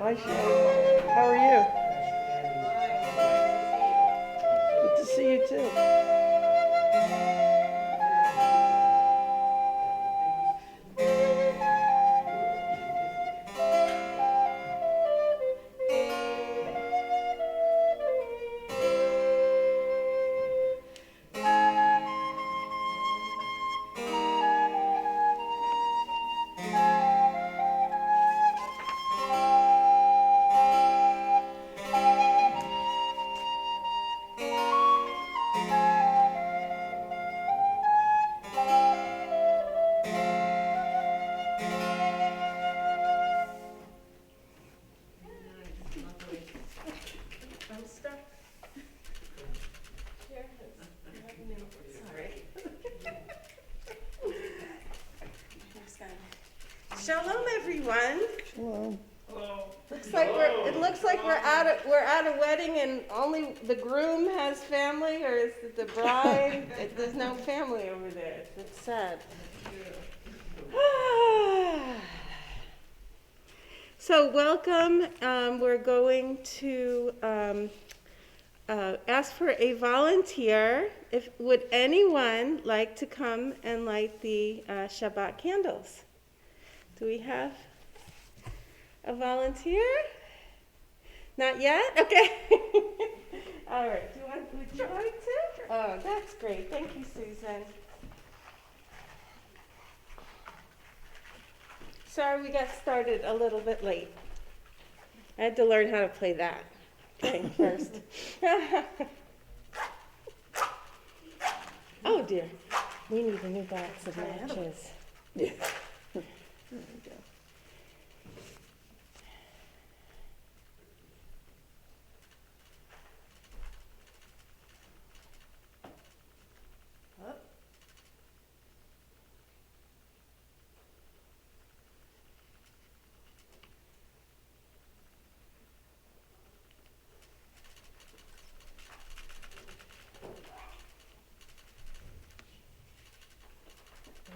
Hi, Shay. How are you? Good to see you too. Shalom, everyone. Shalom. It looks like we're at a wedding and only the groom has family, or is it the bride? There's no family over there. It's sad. So welcome. We're going to ask for a volunteer. Would anyone like to come and light the Shabbat candles? Do we have a volunteer? Not yet? Okay. All right. Would you like to? Oh, that's great. Thank you, Susan. Sorry we got started a little bit late. I had to learn how to play that thing first. Oh, dear. We need a new box of matches. Yeah. There we go.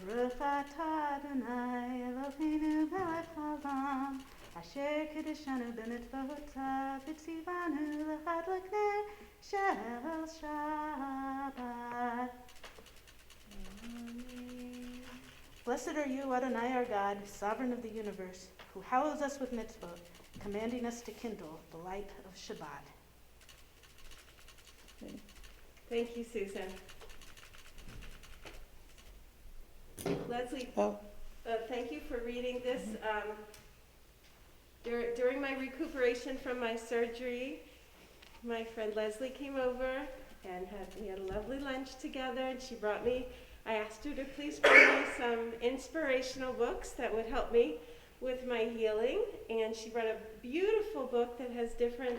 Baruch atah Adonai Eloheinu melech haolam asher kiddushanu b'mitzvotav v'tzivanu l'chadlik ner shel Shabbat. Blessed are you, Adonai our God, sovereign of the universe, who hallows us with mitzvot, commanding us to kindle the light of Shabbat. Thank you, Susan. Leslie, thank you for reading this. During my recuperation from my surgery, my friend Leslie came over and we had a lovely lunch together, and she brought me, I asked her to please bring me some inspirational books that would help me with my healing, and she brought a beautiful book that has different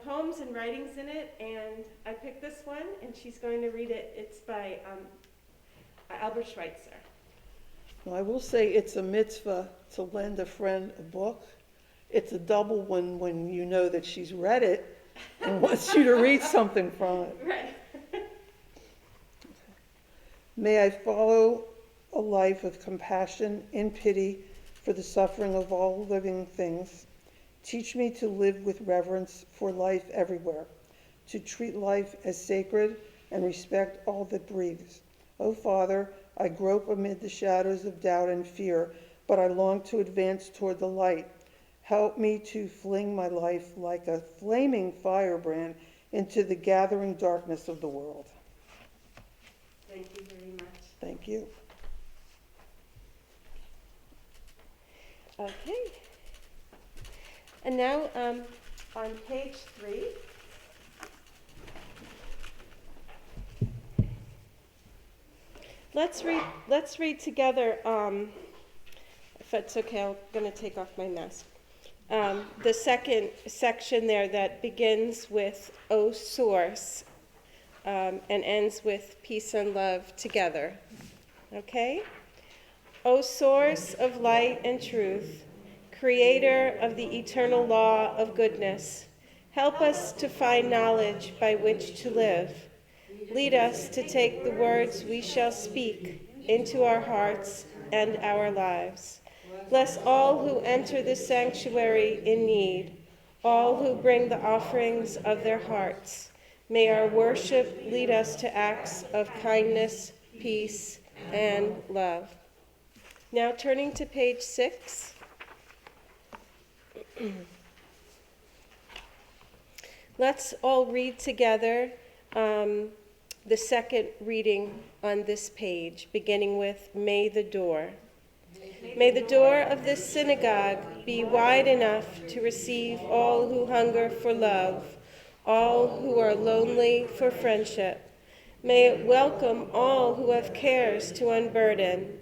poems and writings in it, and I picked this one, and she's going to read it. It's by Albert Schweitzer. Well, I will say it's a mitzvah to lend a friend a book. It's a double one when you know that she's read it and wants you to read something from it. Right. May I follow a life of compassion and pity for the suffering of all living things. Teach me to live with reverence for life everywhere, to treat life as sacred and respect all that breathes. O Father, I grope amid the shadows of doubt and fear, but I long to advance toward the light. Help me to fling my life like a flaming firebrand into the gathering darkness of the world. Thank you very much. Thank you. Okay. And now on page 3, let's read together, if it's okay, I'm going to take off my mask. The second section there that begins with O Source and ends with peace and love together. Okay? O Source of light and truth, Creator of the eternal law of goodness, help us to find knowledge by which to live. Lead us to take the words we shall speak into our hearts and our lives. Bless all who enter this sanctuary in need, all who bring the offerings of their hearts. May our worship lead us to acts of kindness, peace, and love. Now turning to page 6. Let's all read together the second reading on this page, beginning with May the door. May the door of this synagogue be wide enough to receive all who hunger for love, all who are lonely for friendship. May it welcome all who have cares to unburden,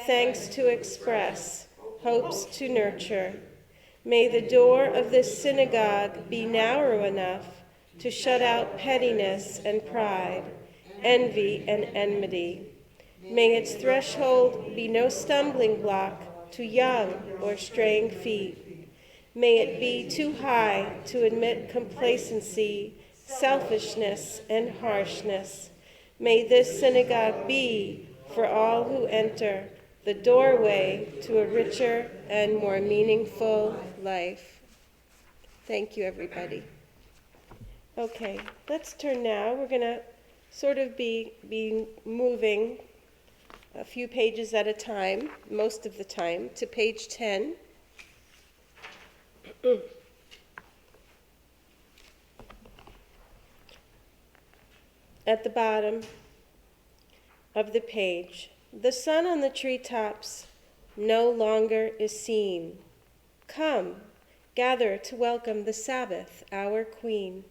thanks to express, hopes to nurture. May the door of this synagogue be narrow enough to shut out pettiness and pride, envy and enmity. May its threshold be no stumbling block to young or straying feet. May it be too high to admit complacency, selfishness, and harshness. May this synagogue be, for all who enter, the doorway to a richer and more meaningful life. Thank you, everybody. Okay, let's turn now. We're going to sort of be moving a few pages at a time, most of the time, to page 10. At the bottom of the page, the sun on the treetops no longer is seen. Come, gather to welcome the Sabbath, our Queen.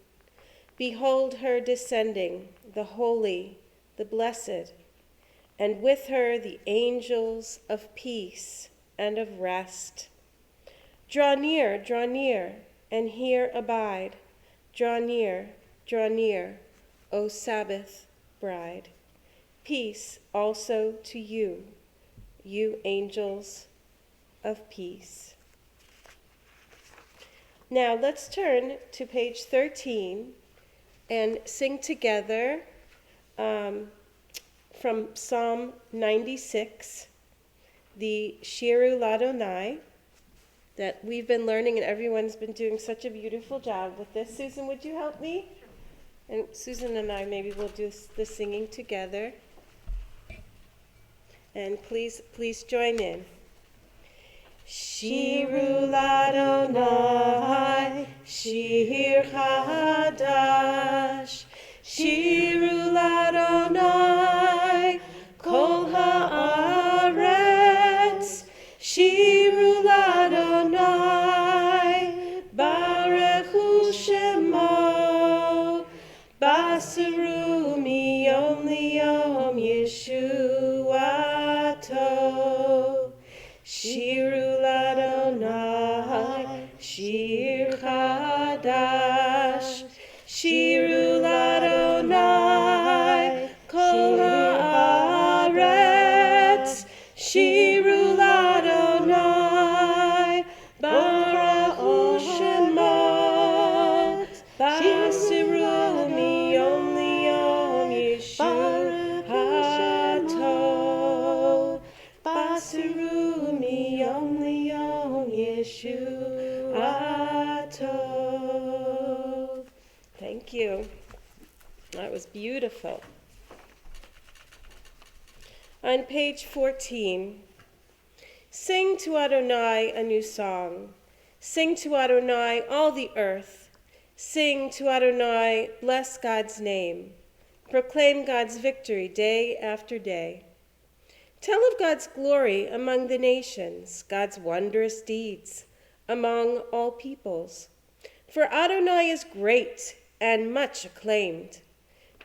Behold her descending, the holy, the blessed, and with her the angels of peace and of rest. Draw near, and here abide. Draw near, O Sabbath bride. Peace also to you, you angels of peace. Now let's turn to page 13 and sing together from Psalm 96, the Shiru Ladonai, that we've been learning, and everyone's been doing such a beautiful job with this. Susan, would you help me? And Susan and I maybe will do the singing together. And please join in. Shiru Ladonai, Shir Chadash, Shiru Ladonai, Kol Haaretz, Shiru Ladonai, Barechu Shemo, Basaru miyom liyom Yeshuato. Shiru Ladonai, Shir Chadash, Shiru Ladonai, Kol Haaretz, Shiru Ladonai, Baruch Shemo, Basiru miyom liyom Yeshuato, Basiru miyom liyom Yeshuato. Thank you. That was beautiful. On page 14, sing to Adonai a new song. Sing to Adonai all the earth. Sing to Adonai, bless God's name. Proclaim God's victory day after day. Tell of God's glory among the nations, God's wondrous deeds among all peoples. For Adonai is great and much acclaimed.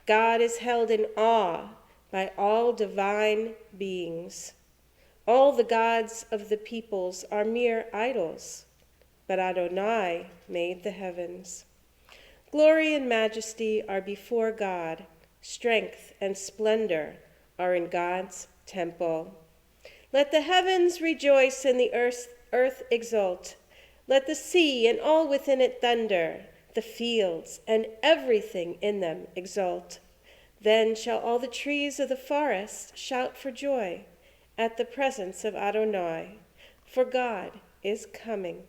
God is held in awe by all divine beings. All the gods of the peoples are mere idols, but Adonai made the heavens. Glory and majesty are before God. Strength and splendor are in God's temple. Let the heavens rejoice and the earth exult. Let the sea and all within it thunder, the fields and everything in them exult. Then shall all the trees of the forest shout for joy at the presence of Adonai, for God is coming.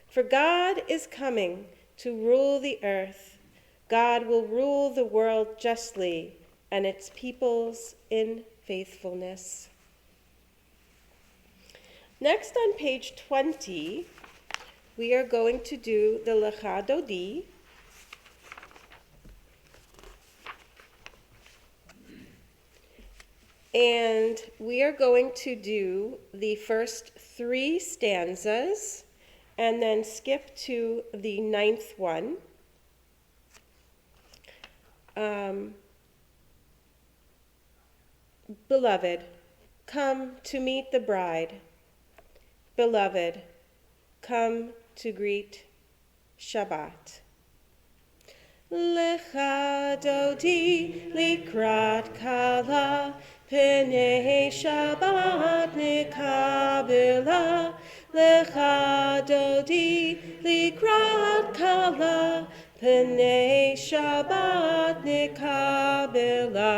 For God is coming to rule the earth. God will rule the world justly and its peoples in faithfulness. Next on page 20, we are going to do the Lecha Dodi. And we are going to do the first 3 stanzas and then skip to the 9th one. Beloved, come to meet the bride. Beloved, come to greet Shabbat. Lecha dodi likrat kala, pnei Shabbat nikabela. Lecha dodi likrat kala, pnei Shabbat nikabela.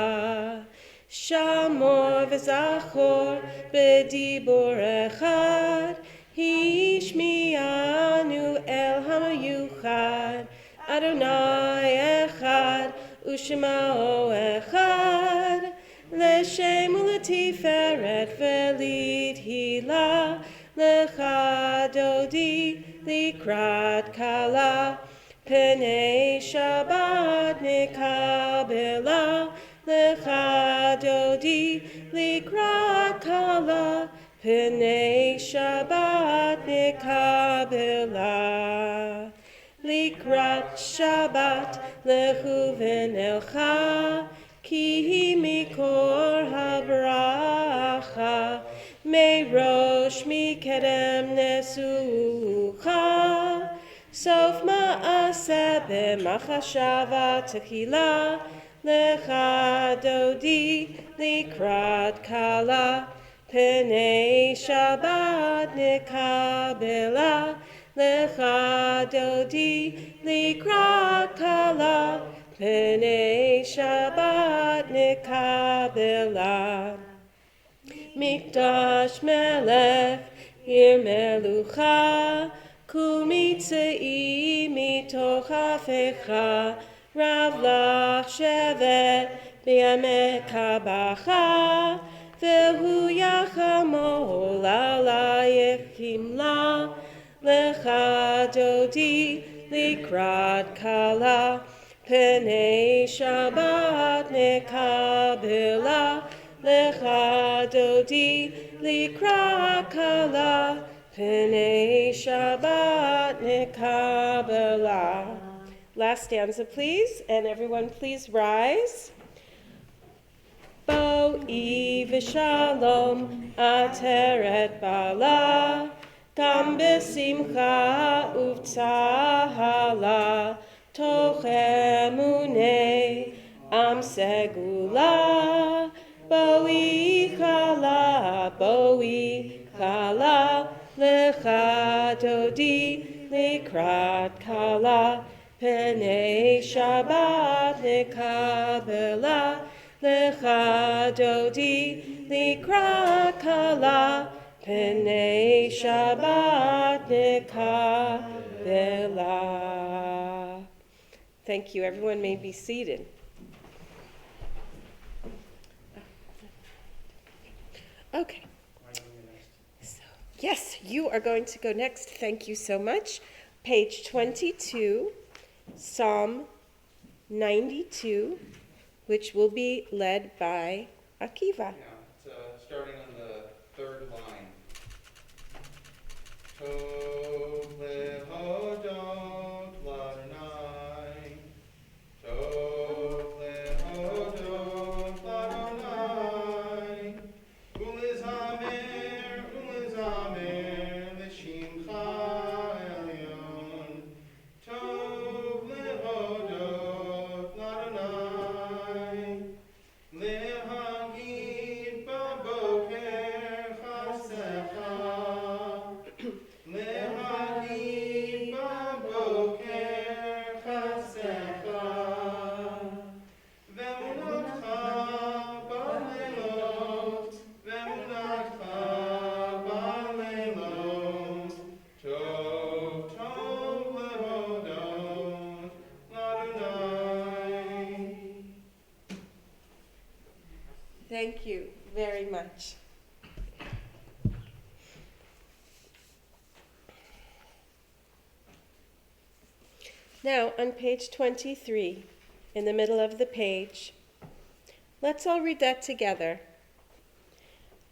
Shamor v'zachor b'dibur echad, Hishmianu el hamayuchad. Adonai echad, u'shemao echad, l'shem u'letiferet v'lithilah, lecha dodi likrat kala, pnei Shabbat nikabela. Lecha dodi likrat kala, pnei Shabbat nikabela. Likrat Shabbat lechu v'nelcha, ki mikor habracha, merosh mikedem nesucha, sof ma'aseh b'machashava techilah. Lecha dodi likrat kala, pnei Shabbat nikabela. Lecha dodi likrat kala, pnei Shabbat nikabela. Mikdash melech ir melucha, kul mitzei mitoch hafecha. Rav lach shevet b'yamek habacha, v'hu yachamol alayich kimla. Lecha dodi likrat kala, pnei Shabbat nikabela. Lecha dodi likrat kala, pnei Shabbat nikabela. Last stanza, please, and everyone please rise. Bo'i v'shalom ateret bala, gam b'simcha uv'tzahala, toch emunei am segula. Bo'i kala, lecha dodi likrat kala, pnei Shabbat nikabela. Lecha dodi likrat kala, pnei Shabbat nikabela. Thank you. Everyone may be seated. Okay. So, yes, you are going to go next. Thank you so much. Page 22. Psalm 92, which will be led by Akiva. Yeah, it's starting on the 3rd line. Tov lehodot l'Adonai, Tov lehodot l'Adonai, ulizamer l'shimcha elyon, Tov lehodot l'Adonai, lehagid baboker chasecha, lehagid baboker Thank you very much. Now, on page 23, in the middle of the page, let's all read that together.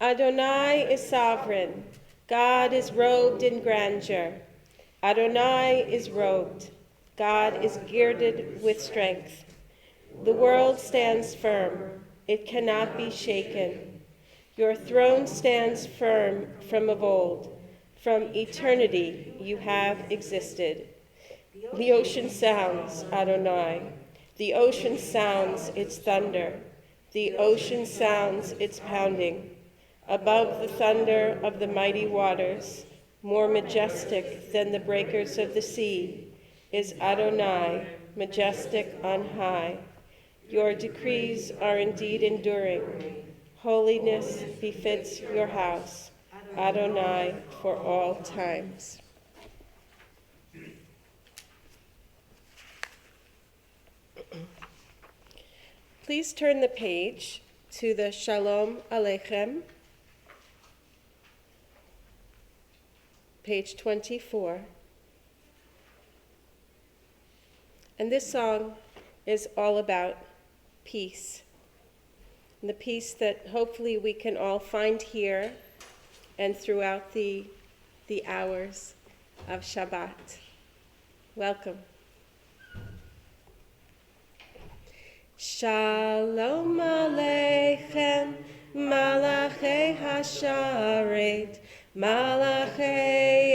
Adonai is sovereign. God is robed in grandeur. Adonai is robed. God is girded with strength. The world stands firm. It cannot be shaken. Your throne stands firm from of old. From eternity you have existed. The ocean sounds, Adonai. The ocean sounds its thunder. The ocean sounds its pounding. Above the thunder of the mighty waters, more majestic than the breakers of the sea, is Adonai, majestic on high. Your decrees are indeed enduring. Holiness befits your house, Adonai, for all times. Please turn the page to the Shalom Aleichem, page 24. And this song is all about peace. And the peace that hopefully we can all find here and throughout the hours of Shabbat. Welcome. Shalom Aleichem, Malachei Hasharet, Malachei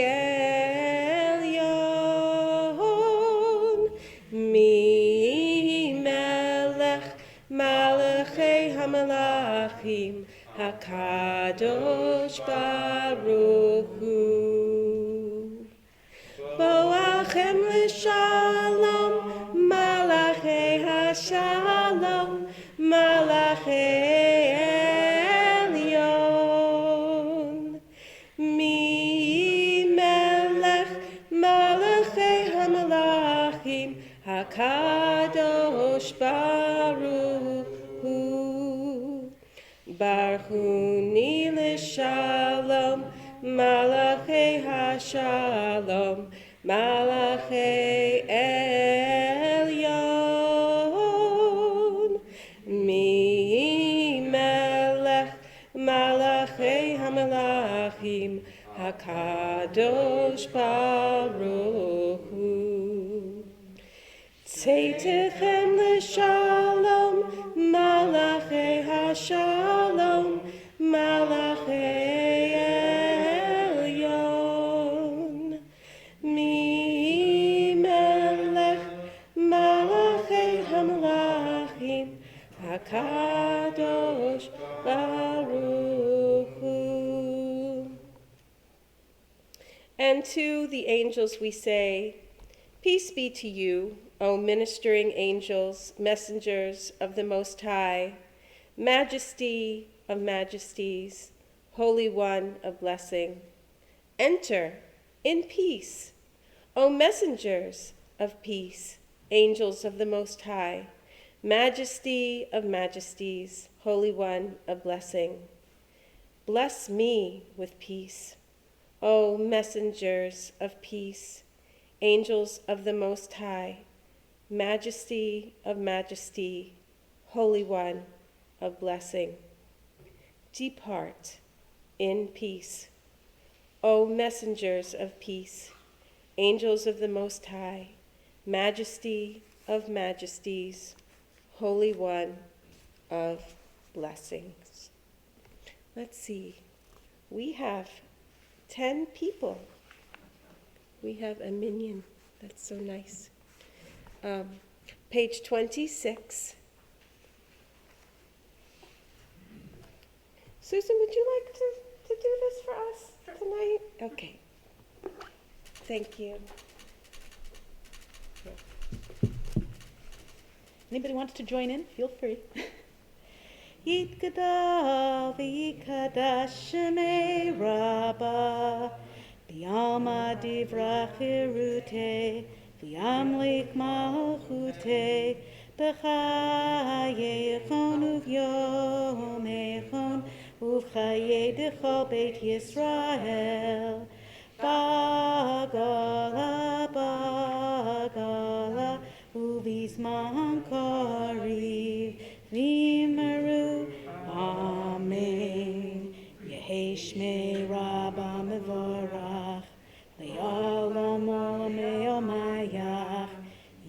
Elyon, Mi Melech, Malachei HaMelachim, HaKadosh Baruch Hu. Boachem l'shalom, Malachei Hashalom, Malachei Elyon. Mi Melech, Malachei HaMelachim, HaKadosh Baruch Hu. Barchuni l'shalom, Malachei Hashalom, Malachei Elyon. Mi Melech, Malachei HaMelachim, HaKadosh Baruch Hu. Tzeitechem l'shalom, Malachei Hashalom, Malachei Elyon. Mi Melech, Malachei HaMelachim, HaKadosh Baruch Hu. And to the angels we say, peace be to you, O ministering angels, messengers of the Most High, Majesty of majesties, Holy One of blessing. Enter in peace, O messengers of peace, angels of the Most High, Majesty of majesties, Holy One of blessing. Bless me with peace, O messengers of peace, angels of the Most High, Majesty of majesty, Holy One of blessing. Depart in peace, O messengers of peace, angels of the Most High, Majesty of majesties, Holy One of blessings. Let's see. We have 10 people. We have a minion. That's so nice. Page 26. Susan, would you like to do this for us tonight? Okay. Thank you. Anybody wants to join in? Feel free. Yitgadal v'yikadash shemei Rabbah b'yalma divrach hirutei v'yamlik malchutei b'chayei chonu v'yomei Dechol Beit Yisrael. Bagala, bagala, uvizman kariv, vimeru, amen. Yehi shmei rabba mevorach, le'olam olam le'omayach,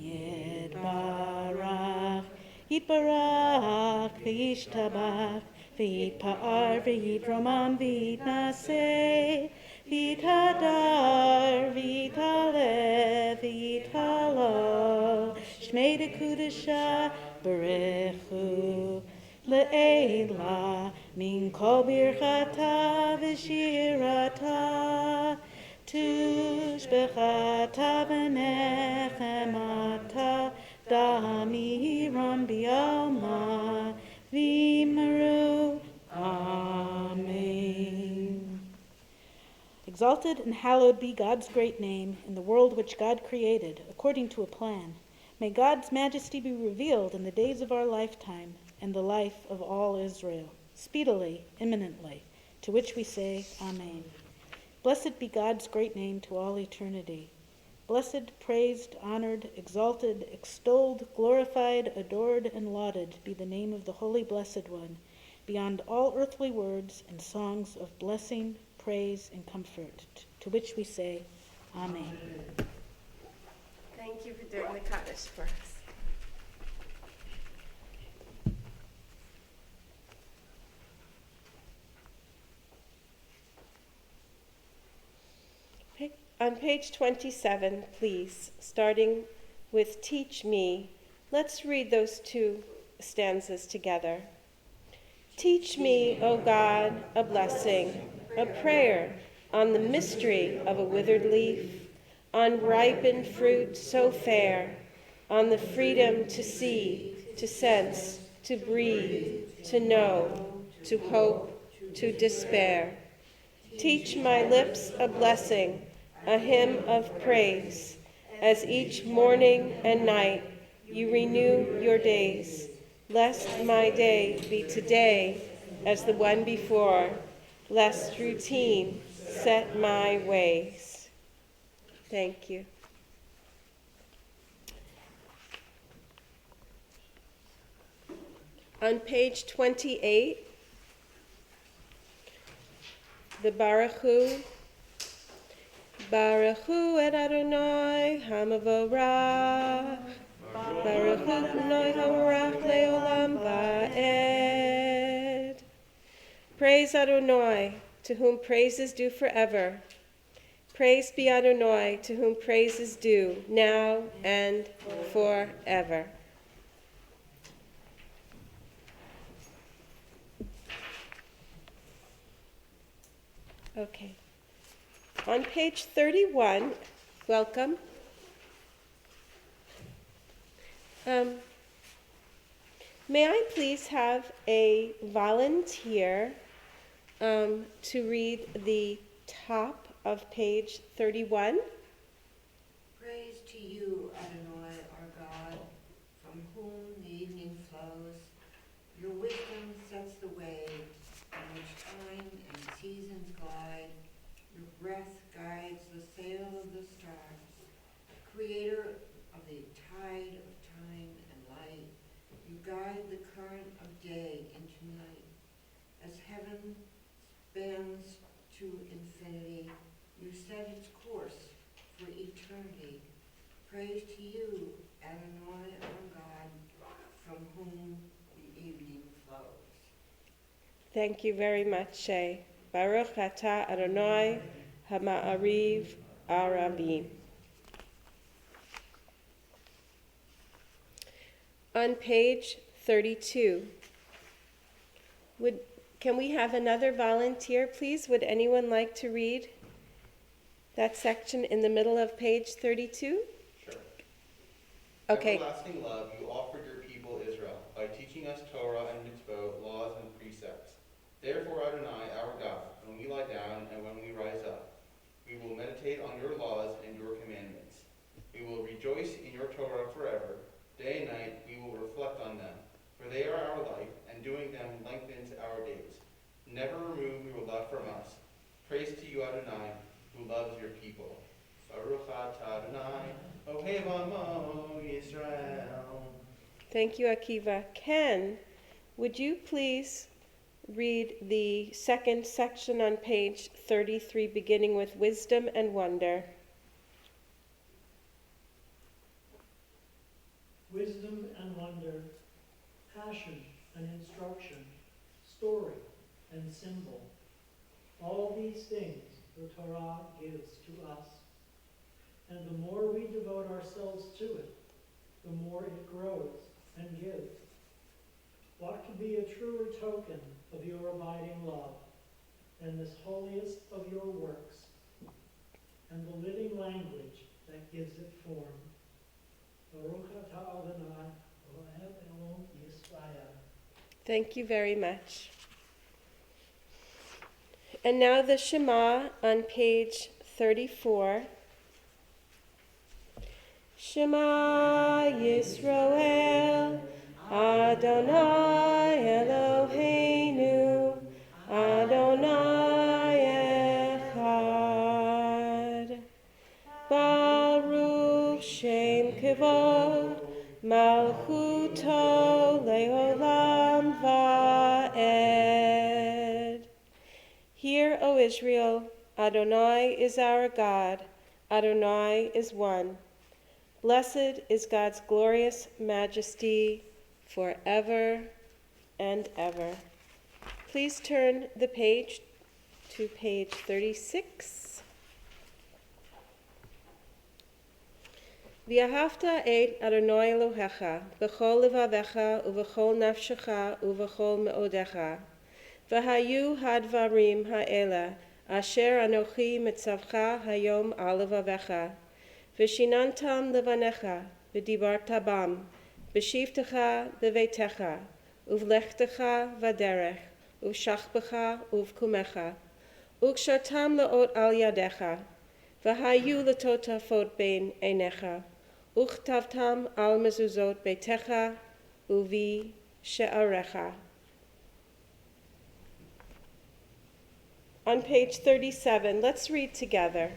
yitbarach, yitbarach, v'yishtabach, v'yitpa'ar, v'yitromam, v'yitnaseh, Vitadar, vitale, vitalo, Shmei de Kudasha, Berechu, Le'ela, Min Kol Birchata V'shirata, Tushbechata V'nechemata, Damiram Bialma, Vimeru, Amen. Exalted and hallowed be God's great name in the world which God created, according to a plan. May God's majesty be revealed in the days of our lifetime and the life of all Israel, speedily, imminently, to which we say, Amen. Blessed be God's great name to all eternity. Blessed, praised, honored, exalted, extolled, glorified, adored, and lauded be the name of the Holy Blessed One, beyond all earthly words and songs of blessing, praise, and comfort, to which we say, Amen. Thank you for doing the Kaddish for us. On page 27, please, starting with Teach Me, let's read those two stanzas together. Teach me, O God, a blessing, a prayer on the mystery of a withered leaf, on ripened fruit so fair, on the freedom to see, to sense, to breathe, to know, to hope, to despair. Teach my lips a blessing, a hymn of praise, as each morning and night you renew your days, lest my day be today as the one before, lest routine set my ways. Thank you. On page 28, the Baruch Hu, Baruch Hu et Adonai Hamavorach, Baruch Hu Adonai Hamarach Leolam Va'ed. Praise Adonai, to whom praise is due forever. Praise be Adonai, to whom praise is due, now and forever. Okay. On page 31, welcome. May I please have a volunteer to read the top of page 31? Praise to you, Adonai, our God, from whom the evening flows. Your wisdom sets the way in which time and seasons glide. Your breath guides the sail of the stars. Creator of the tide of time and light, you guide the current of day into night. As heaven spans to infinity, you set its course for eternity. Praise to you, Adonai, our God, from whom the evening flows. Thank you very much, Shay. Baruch atah Adonai Hama'ariv Arabim. On page 32, can we have another volunteer, please? Would anyone like to read that section in the middle of page 32? Sure. Okay. Everlasting love you offered your people Israel by teaching us Torah and mitzvot, laws and precepts. Therefore, Adonai, our God, when we lie down and when we rise up, we will meditate on your laws and your commandments. We will rejoice in your Torah forever. Day and night we will reflect on them, for they are our life, and doing them lengthens our days. Never remove your love from us. Praise to you, Adonai, who loves your people. Baruch atah Adonai, Ohev Amo Yisrael. Thank you, Akiva. Ken, would you please read the second section on page 33, beginning with wisdom and wonder? Wisdom and wonder, passion and instruction, story and symbol. All these things the Torah gives to us. And the more we devote ourselves to it, the more it grows and gives. What could be a truer token of your abiding love than this holiest of your works and the living language that gives it form? Baruch atah Adonai, Ohev Amo Yisrael. Thank you very much. And now the Shema on page 34. Shema Yisrael, Adonai Eloheinu, Adonai Echad. Baruch Shem Kevod, Malchuto Leolam Va'ed. Hear, O Israel, Adonai is our God, Adonai is one. Blessed is God's glorious majesty forever and ever. Please turn the page to page 36. V'ahavta et Adonai Elohecha b'chol levavecha u'v'chol nafshecha u'v'chol me'odecha. V'hayu hadvarim ha'ela asher anochi mitzavcha hayom al levavecha. V'shinantam levanecha v'dibarta bam v'shivtecha b'veitecha uv'lechtecha v'derech uv'shachbecha uv'kumecha u'kshartam le'ot al yadecha v'hayu letotafot bein einecha uchtavtam al mezuzot beitecha uvi she'arecha. On page 37, let's read together.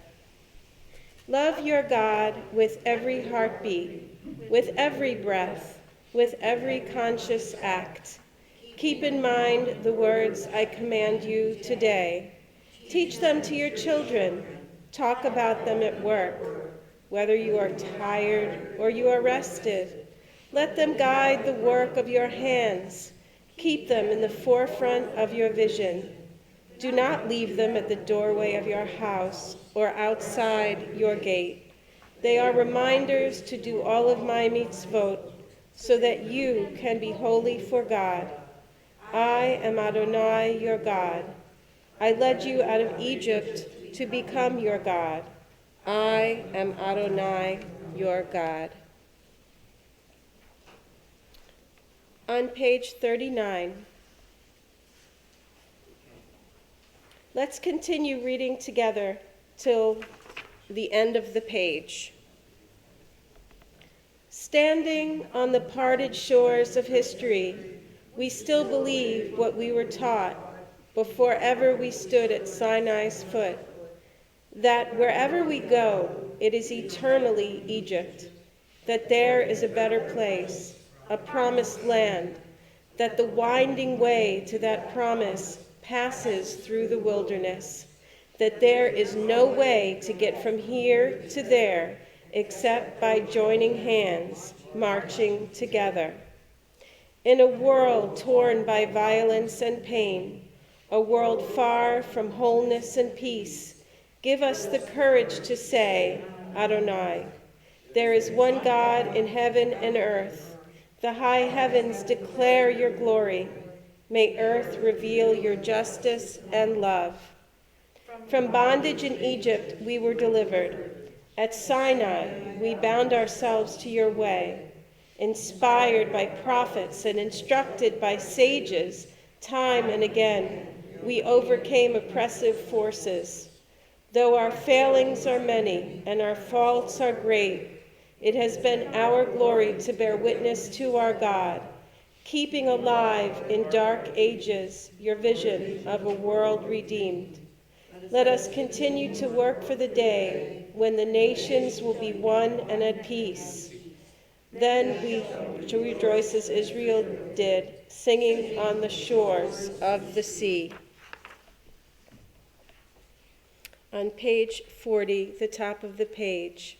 Love your God with every heartbeat, with every breath, with every conscious act. Keep in mind the words I command you today. Teach them to your children. Talk about them at work. Whether you are tired or you are rested, let them guide the work of your hands. Keep them in the forefront of your vision. Do not leave them at the doorway of your house or outside your gate. They are reminders to do all of my mitzvot so that you can be holy for God. I am Adonai, your God. I led you out of Egypt to become your God. I am Adonai, your God. On page 39, let's continue reading together till the end of the page. Standing on the parted shores of history, we still believe what we were taught before ever we stood at Sinai's foot, that wherever we go, it is eternally Egypt, that there is a better place, a promised land, that the winding way to that promise passes through the wilderness, that there is no way to get from here to there except by joining hands, marching together. In a world torn by violence and pain, a world far from wholeness and peace, give us the courage to say, Adonai. There is one God in heaven and earth. The high heavens declare your glory. May earth reveal your justice and love. From bondage in Egypt we were delivered. At Sinai we bound ourselves to your way. Inspired by prophets and instructed by sages, time and again we overcame oppressive forces. Though our failings are many and our faults are great, it has been our glory to bear witness to our God. keeping alive in dark ages your vision of a world redeemed. Let us continue to work for the day when the nations will be one and at peace. Then we shall rejoice as Israel did, singing on the shores of the sea. On page 40, the top of the page.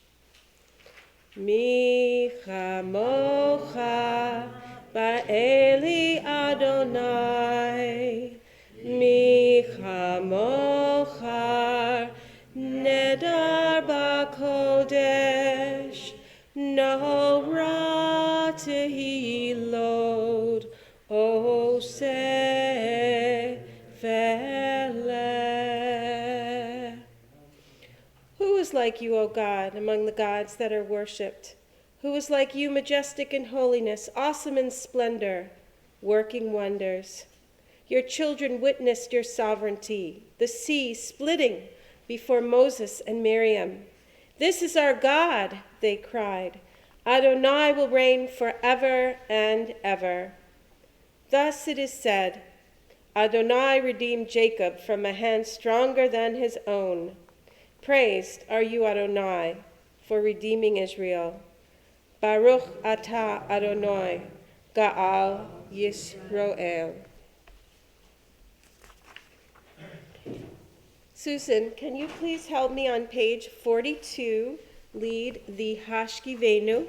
Mi chamocha ba'eli Adonai, mi chamocha nedar ba'kodesh, no ra tehilot oseh veleh. Who is like you, O God, among the gods that are worshipped? Who is like you, majestic in holiness, awesome in splendor, working wonders? Your children witnessed your sovereignty, the sea splitting before Moses and Miriam. This is our God, they cried. Adonai will reign forever and ever. Thus it is said, Adonai redeemed Jacob from a hand stronger than his own. Praised are you, Adonai, for redeeming Israel. Baruch atah Adonai, Ga'al Yisroel. Susan, can you please help me on page 42, lead the Hashkivenu?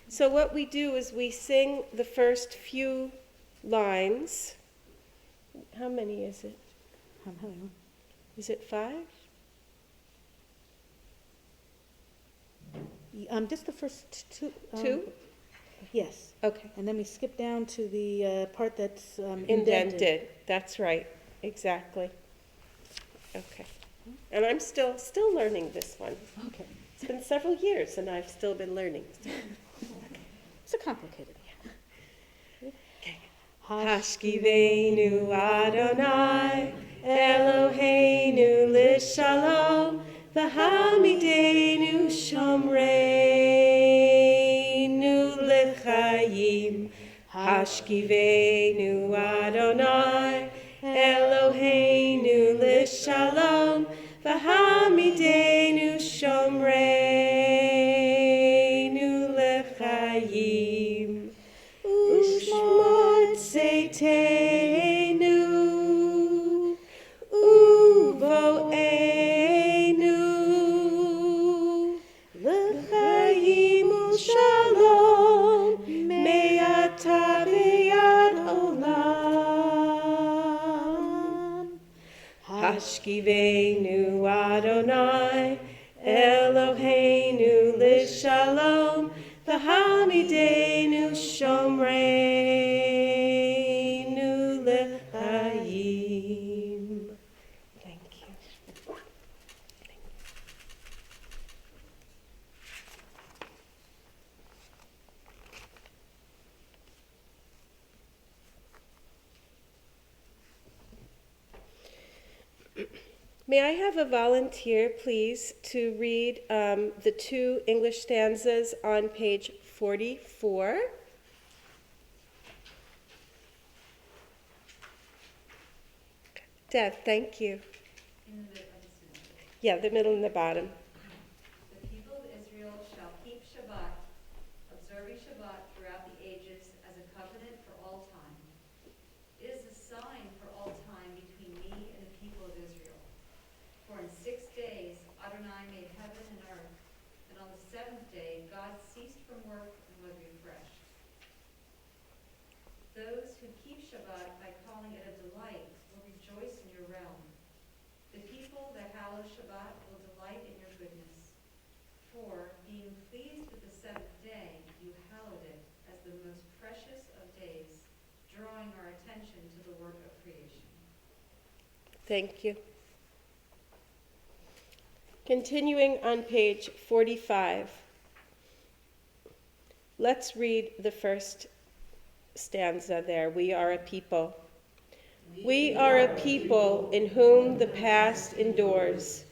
So what we do is we sing the first few lines. How many is it? Is it 5? Just the first two. 2? Yes. Okay. And then we skip down to the part that's Indented. That's right. Exactly. Okay. And I'm still learning this one. Okay. It's been several years and I've still been learning. It's a complicated. Hashkivenu Adonai, Eloheinu l'shalom, v'hamidenu shomreinu l'chaim. Hashkivenu Adonai, Eloheinu l'shalom, v'hamidenu shomreinu l'chaim. Ushmot seitenu, uvoenu, l'chaim u'shalom, me'ata ve'ad olam. Hashkivenu Adonai, Eloheinu l'shalom, v'hamidenu shomreinu l'chaim. Thank you. May I have a volunteer, please, to read the 2 English stanzas on page 44? Deb, thank you. Yeah, the middle and the bottom. The people of Israel shall keep Shabbat, observing Shabbat throughout the ages as a covenant for all time. It is a sign for all time between me and the people of Israel. For in 6 days Adonai made heaven and earth, and on the 7th day God ceased from work and was refreshed. Those who keep Shabbat by calling it a delight will rejoice in your realm. The people that hallow Shabbat will delight in your goodness. For, being pleased with the 7th day, you hallowed it as the most precious of days, drawing our attention to the work of creation. Thank you. Continuing on page 45. Let's read the first stanza there. We are a people. We are a people in whom the past endures,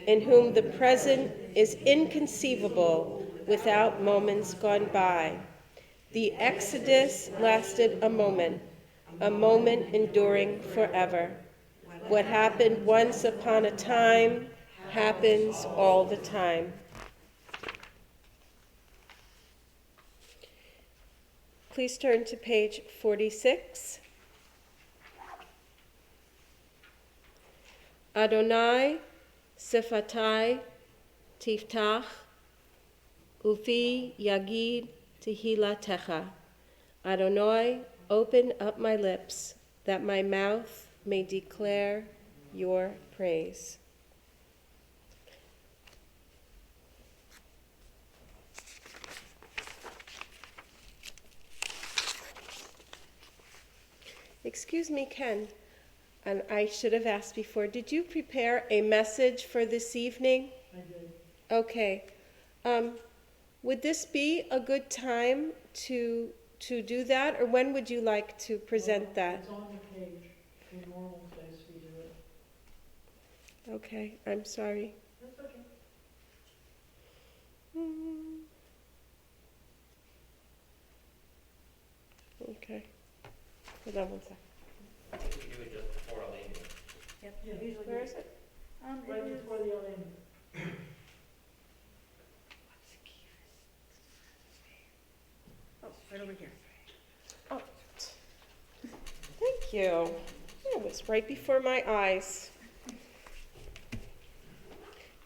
in whom the present is inconceivable, without moments gone by. The Exodus lasted a moment enduring forever. What happened once upon a time happens all the time. Please turn to page 46. Adonai, Sifatai, Tiftach, Ufi Yagid Tehilatecha. Adonai, open up my lips, that my mouth may declare your praise. Excuse me, Ken, and I should have asked before, did you prepare a message for this evening? I did. Okay. Would this be a good time to do that, or when would you like to present that? It's on the page. In normal place we do it. Okay, I'm sorry. That's okay. Okay. Hold on one second. I think we do it just before our landing. Yeah, usually Where is it? right before the LA. Right over here. Oh, thank you. It was right before my eyes.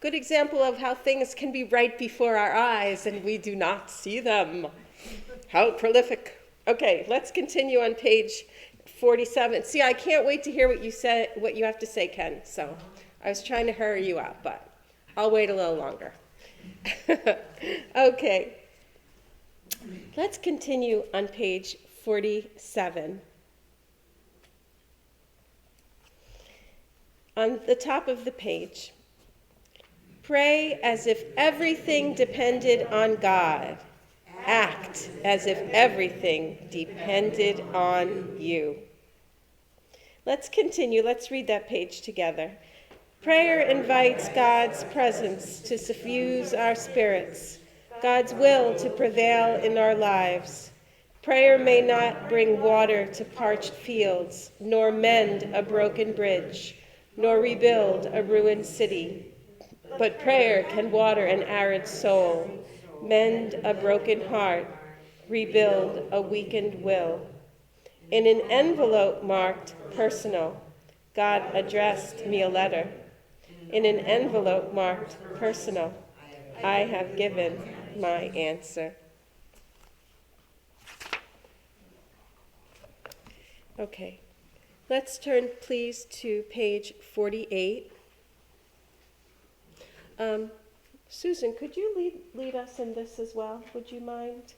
Good example of how things can be right before our eyes and we do not see them. How prolific. Okay, let's continue on page 47. See, I can't wait to hear what you have to say, Ken. So I was trying to hurry you up, but I'll wait a little longer. Okay. Let's continue on page 47. On the top of the page, pray as if everything depended on God. Act as if everything depended on you. Let's continue. Let's read that page together. Prayer invites God's presence to suffuse our spirits, God's will to prevail in our lives. Prayer may not bring water to parched fields, nor mend a broken bridge, nor rebuild a ruined city. But prayer can water an arid soul, mend a broken heart, rebuild a weakened will. In an envelope marked personal, God addressed me a letter. In an envelope marked personal, I have given my answer. Okay, let's turn please to page 48. Susan, could you lead us in this as well? Would you mind?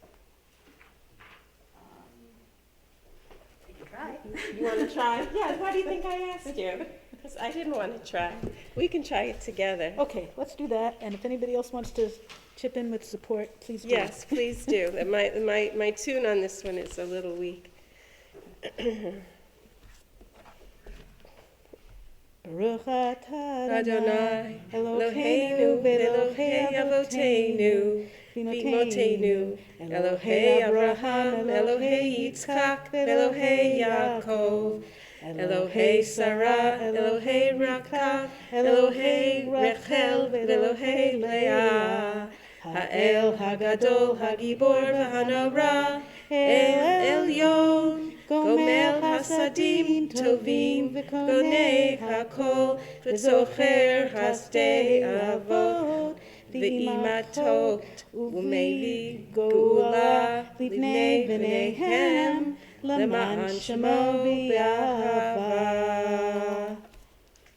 Try. You want to try? Yeah, why do you think I asked you? Because I didn't want to try. We can try it together. Okay, let's do that. And if anybody else wants to chip in with support, please do. Yes, please do. My tune on this one is a little weak. Baruch atah Adonai, Eloheinu Elohei Avotenu, V'imotenu, Elohei Abraham, Elohei Yitzchak, Elohei Yaakov, Elohei Sarah, Elohei Rivka, Elohei Rachel, Elohei Leah, Ha'el Hagadol, Hagibor, V'hanora, El Elyon, Gomel Hasadim Tovim, V'konei Hakol, V'zocher Hasdei Avot, V'imatot, U'mevi Gula, Livnei V'neihem, L'man Shemo B'Ahava.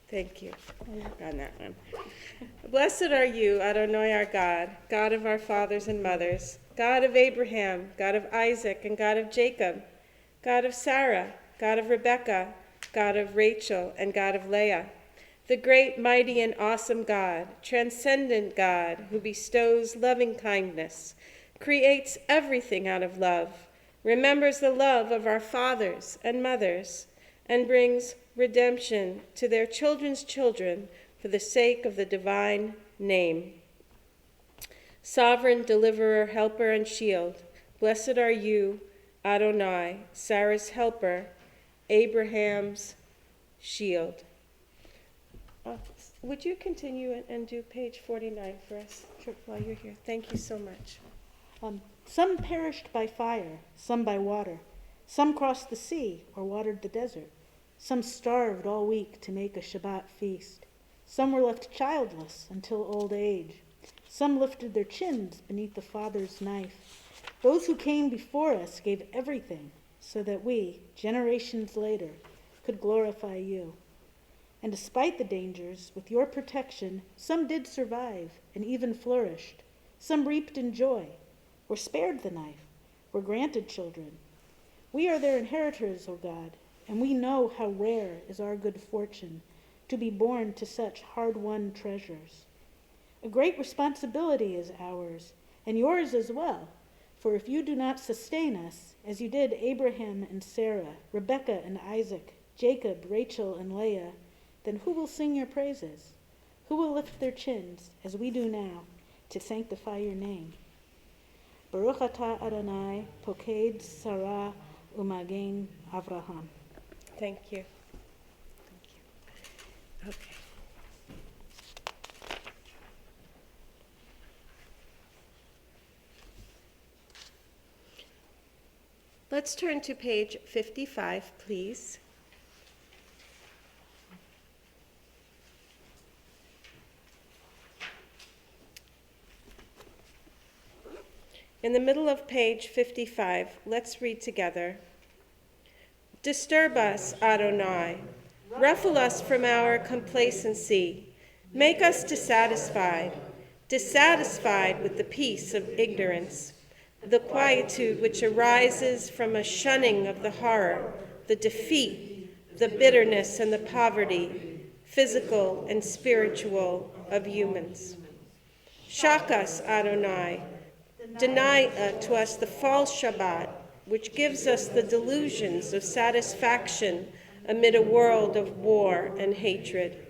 Thank you on that one. Blessed are you, Adonai our God, God of our fathers and mothers, God of Abraham, God of Isaac, and God of Jacob, God of Sarah, God of Rebekah, God of Rachel, and God of Leah, the great, mighty, and awesome God, transcendent God, who bestows loving kindness, creates everything out of love, remembers the love of our fathers and mothers, and brings redemption to their children's children for the sake of the divine name. Sovereign deliverer, helper, and shield, blessed are you, Adonai, Sarah's helper, Abraham's shield. Would you continue and do page 49 for us while you're here? Thank you so much. Some perished by fire, some by water. Some crossed the sea or watered the desert. Some starved all week to make a Shabbat feast. Some were left childless until old age. Some lifted their chins beneath the Father's knife. Those who came before us gave everything so that we, generations later, could glorify you. And despite the dangers, with your protection, some did survive and even flourished. Some reaped in joy, were spared the knife, were granted children. We are their inheritors, O God, and we know how rare is our good fortune to be born to such hard-won treasures. A great responsibility is ours, and yours as well, for if you do not sustain us, as you did Abraham and Sarah, Rebekah and Isaac, Jacob, Rachel, and Leah, then who will sing your praises? Who will lift their chins, as we do now, to sanctify your name? Baruch atah Adonai, poked Sarah umagen Avraham. Thank you. Okay. Let's turn to page 55, please. In the middle of page 55, let's read together. Disturb us, Adonai. Ruffle us from our complacency. Make us dissatisfied with the peace of ignorance, the quietude which arises from a shunning of the horror, the defeat, the bitterness, and the poverty, physical and spiritual, of humans. Shock us, Adonai. Deny to us the false Shabbat, which gives us the delusions of satisfaction amid a world of war and hatred.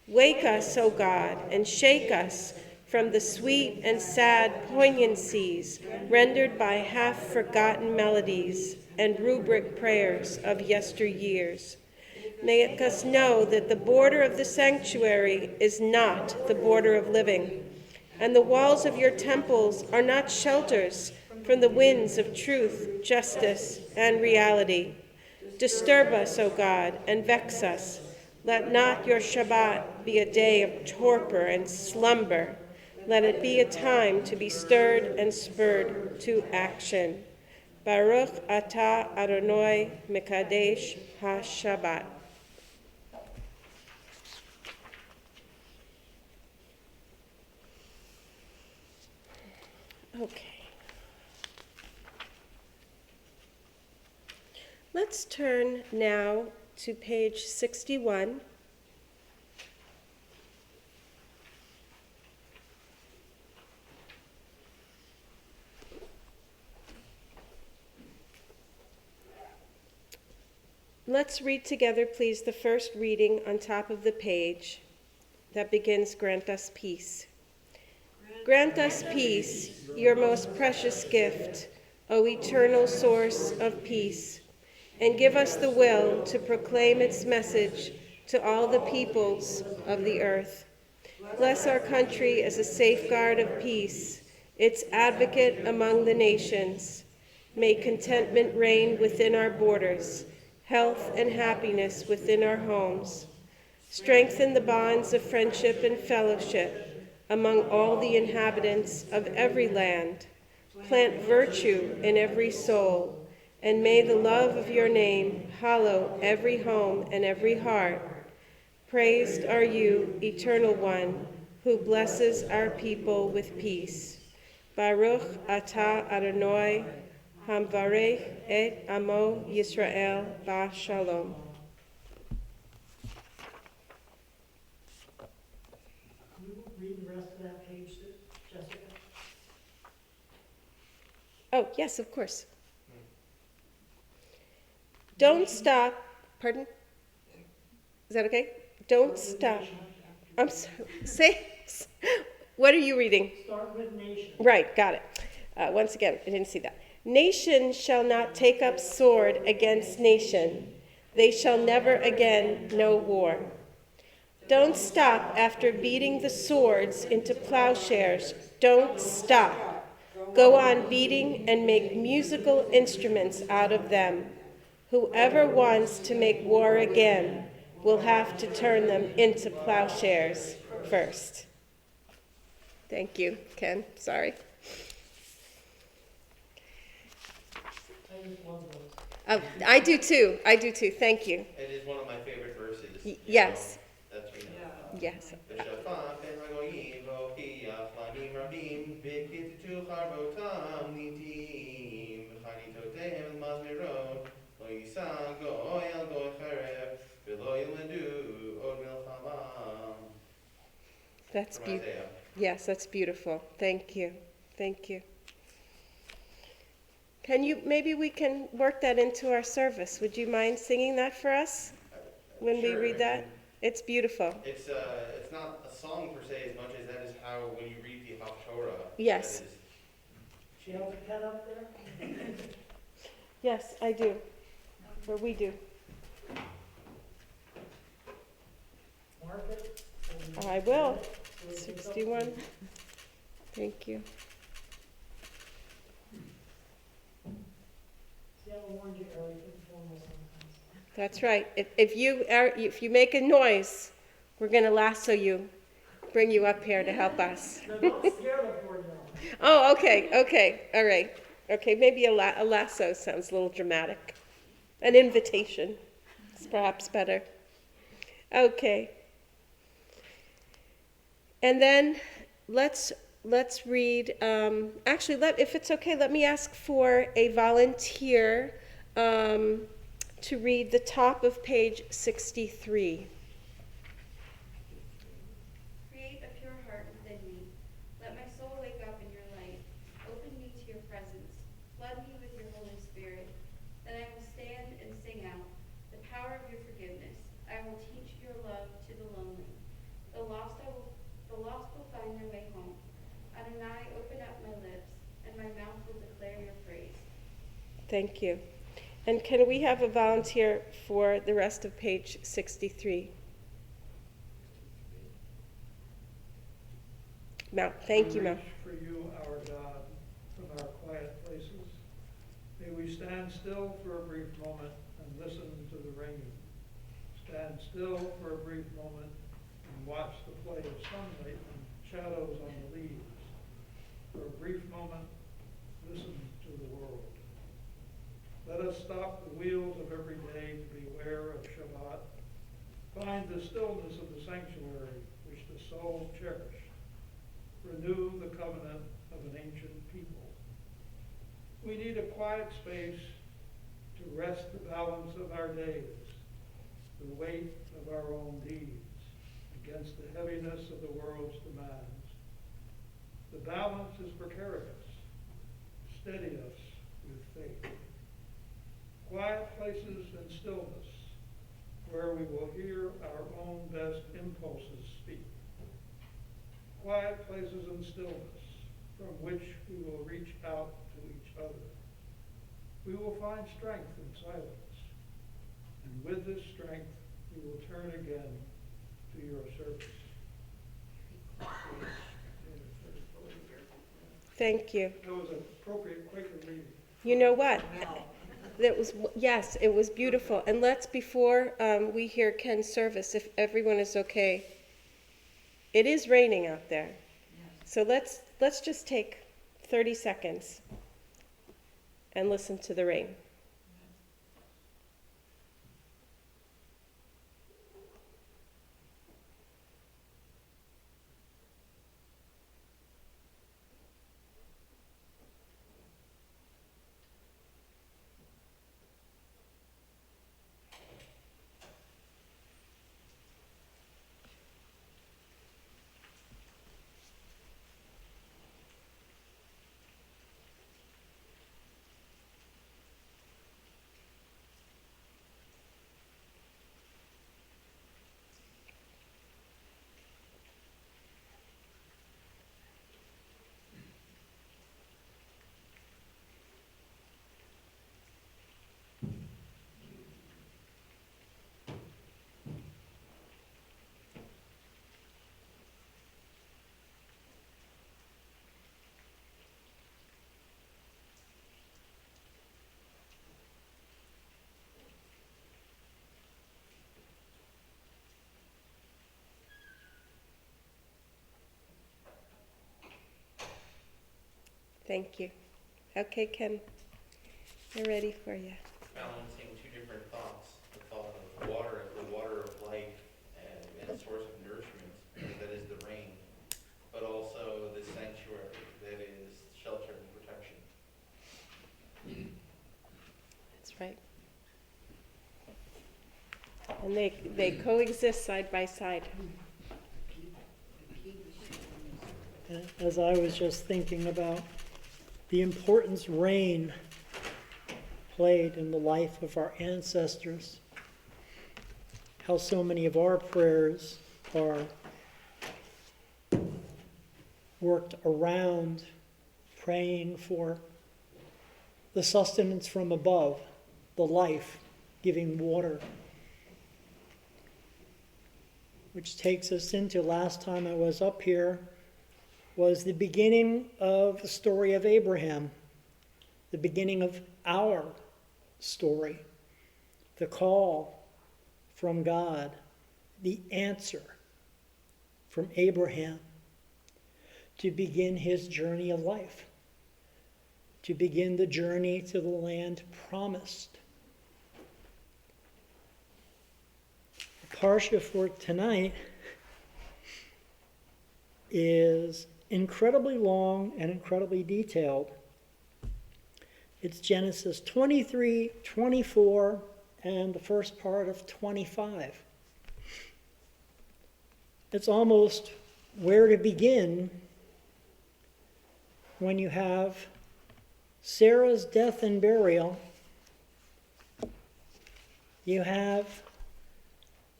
Wake us, O God, and shake us from the sweet and sad poignancies rendered by half-forgotten melodies and rubric prayers of yesteryears. Make us know that the border of the sanctuary is not the border of living, and the walls of your temples are not shelters from the winds of truth, justice, and reality. Disturb us, O God, and vex us. Let not your Shabbat be a day of torpor and slumber. Let it be a time to be stirred and spurred to action. Baruch atah Adonai Mekadesh HaShabbat. Okay. Let's turn now to page 61. Let's read together, please, the first reading on top of the page that begins, "Grant us peace." Grant us peace, your most precious gift, O eternal source of peace, and give us the will to proclaim its message to all the peoples of the earth. Bless our country as a safeguard of peace, its advocate among the nations. May contentment reign within our borders, health and happiness within our homes. Strengthen the bonds of friendship and fellowship among all the inhabitants of every land. Plant virtue in every soul, and may the love of your name hallow every home and every heart. Praised are you, Eternal One, who blesses our people with peace. Baruch atah Adonai, hamvarech et amo Yisrael ba shalom. Can you read the rest of that page, Jessica? Oh, yes, of course. Don't stop. Pardon? Is that okay? Don't stop. I'm sorry. Say, What are you reading? Start with nation. Right, got it. Once again, I didn't see that. Nation shall not take up sword against nation. They shall never again know war. Don't stop after beating the swords into plowshares. Don't stop. Go on beating and make musical instruments out of them. Whoever wants to make war again will have to turn them into plowshares first. Thank you, Ken. Sorry. I just love those. I do too. I do too. Thank you. It is one of my favorite verses. Yes. That's you know. Yes. V'shafat ben hagoyim v'ochiach lanim rabim v'kittu charvotam nitim v'chanitotehem mazmirot lo yisa goy al goy charev v'lo yilmedu od milchama. That's From beautiful. Isaiah. Yes, that's beautiful. Thank you. Thank you. Maybe we can work that into our service. Would you mind singing that for us when we Sure, read that? It's beautiful. It's not a song per se as much as that is how when you read the Haftorah. Yes. That is, Do you have a pen up there? Yes, I do. Or we do. Mark it. I will. 61. Thank you. See, I warned you early, it's formal sometimes. That's right. If you make a noise, we're going to lasso you, bring you up here to help us. No, don't scare the poor girl. Oh, okay, all right. Okay, maybe a lasso sounds a little dramatic. An invitation is perhaps better. Okay. And then let's read, if it's okay, let me ask for a volunteer to read the top of page 63. Create a pure heart within me. Let my soul wake up in your light. Open me to your presence. Flood me with your Holy Spirit. Then I will stand and sing out the power of your forgiveness. I will teach your love to the lonely. The lost will find their way home. Adonai, open up my lips, and my mouth will declare your praise. Thank you. And can we have a volunteer for the rest of page 63? Mel, thank you, Mel. We reach for you, our God, from our quiet places. May we stand still for a brief moment and listen to the ringing. Stand still for a brief moment and watch the play of sunlight and shadows on the leaves. For a brief moment, listen to the world. Let us stop the wheels of every day to be aware of Shabbat. Find the stillness of the sanctuary which the soul cherished. Renew the covenant of an ancient people. We need a quiet space to rest the balance of our days, the weight of our own deeds, against the heaviness of the world's demands. The balance is precarious. Steady us with faith. Quiet places and stillness, where we will hear our own best impulses speak. Quiet places and stillness, from which we will reach out to each other. We will find strength in silence, and with this strength, we will turn again to your service. Thank you. That was an appropriate Quaker reading. You know what? Yes, it was beautiful. And before we hear Ken's service, if everyone is okay, it is raining out there. So let's just take 30 seconds and listen to the rain. Thank you. Okay, Ken, we're ready for you. Balancing two different thoughts. The thought of water as the water of life and source of nourishment, that is the rain, but also the sanctuary, that is shelter and protection. That's right. And they coexist side by side. As I was just thinking about the importance rain played in the life of our ancestors, how so many of our prayers are worked around praying for the sustenance from above, the life-giving water. Which takes us into last time I was up here, was the beginning of the story of Abraham, the beginning of our story, the call from God, the answer from Abraham to begin his journey of life, to begin the journey to the land promised. The parsha for tonight is incredibly long and incredibly detailed. It's Genesis 23, 24, and the first part of 25. It's almost where to begin when you have Sarah's death and burial. You have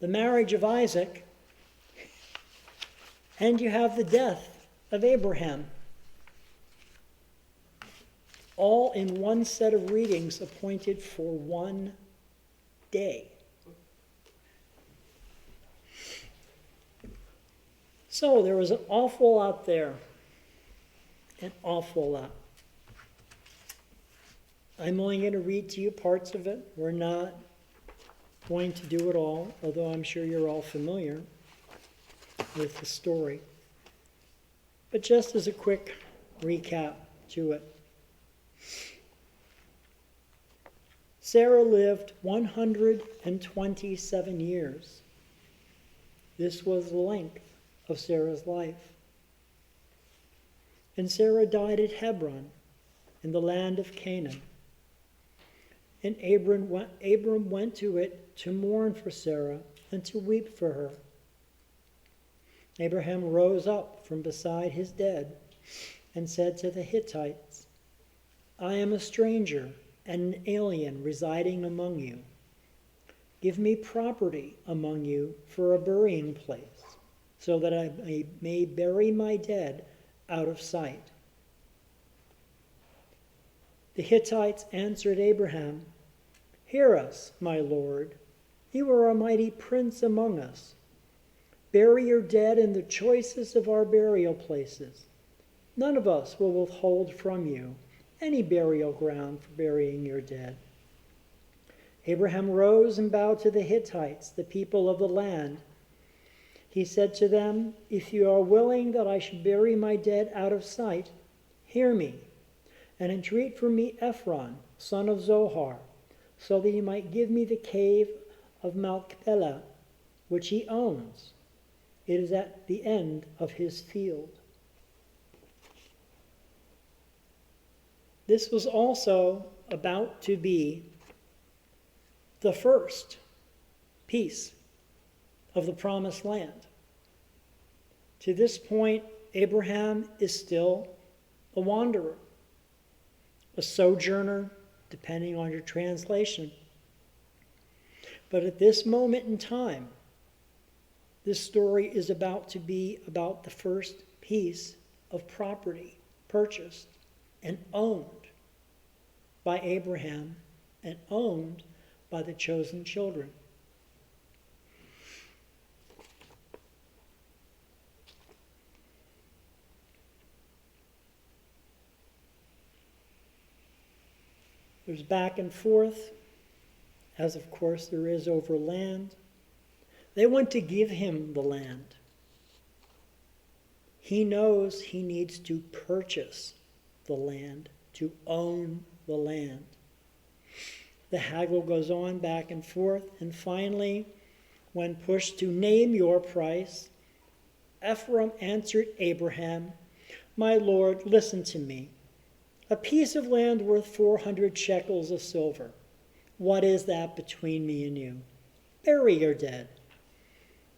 the marriage of Isaac, and you have the death of Abraham, all in one set of readings appointed for one day. So there was an awful lot there, an awful lot. I'm only going to read to you parts of it. We're not going to do it all, although I'm sure you're all familiar with the story. But just as a quick recap to it. Sarah lived 127 years. This was the length of Sarah's life. And Sarah died at Hebron in the land of Canaan. And Abram went to it to mourn for Sarah and to weep for her. Abraham rose up from beside his dead and said to the Hittites, I am a stranger and an alien residing among you. Give me property among you for a burying place, so that I may bury my dead out of sight. The Hittites answered Abraham, Hear us, my lord. You are a mighty prince among us. Bury your dead in the choicest of our burial places. None of us will withhold from you any burial ground for burying your dead. Abraham rose and bowed to the Hittites, the people of the land. He said to them, If you are willing that I should bury my dead out of sight, hear me, and entreat for me Ephron, son of Zohar, so that he might give me the cave of Machpelah, which he owns. It is at the end of his field. This was also about to be the first piece of the promised land. To this point, Abraham is still a wanderer, a sojourner, depending on your translation. But at this moment in time, this story is about to be about the first piece of property purchased and owned by Abraham and owned by the chosen children. There's back and forth, as of course there is over land. They want to give him the land. He knows he needs to purchase the land, to own the land. The haggle goes on back and forth, and finally, when pushed to name your price, Ephraim answered Abraham, "My Lord, listen to me. A piece of land worth 400 shekels of silver. What is that between me and you? Bury your dead."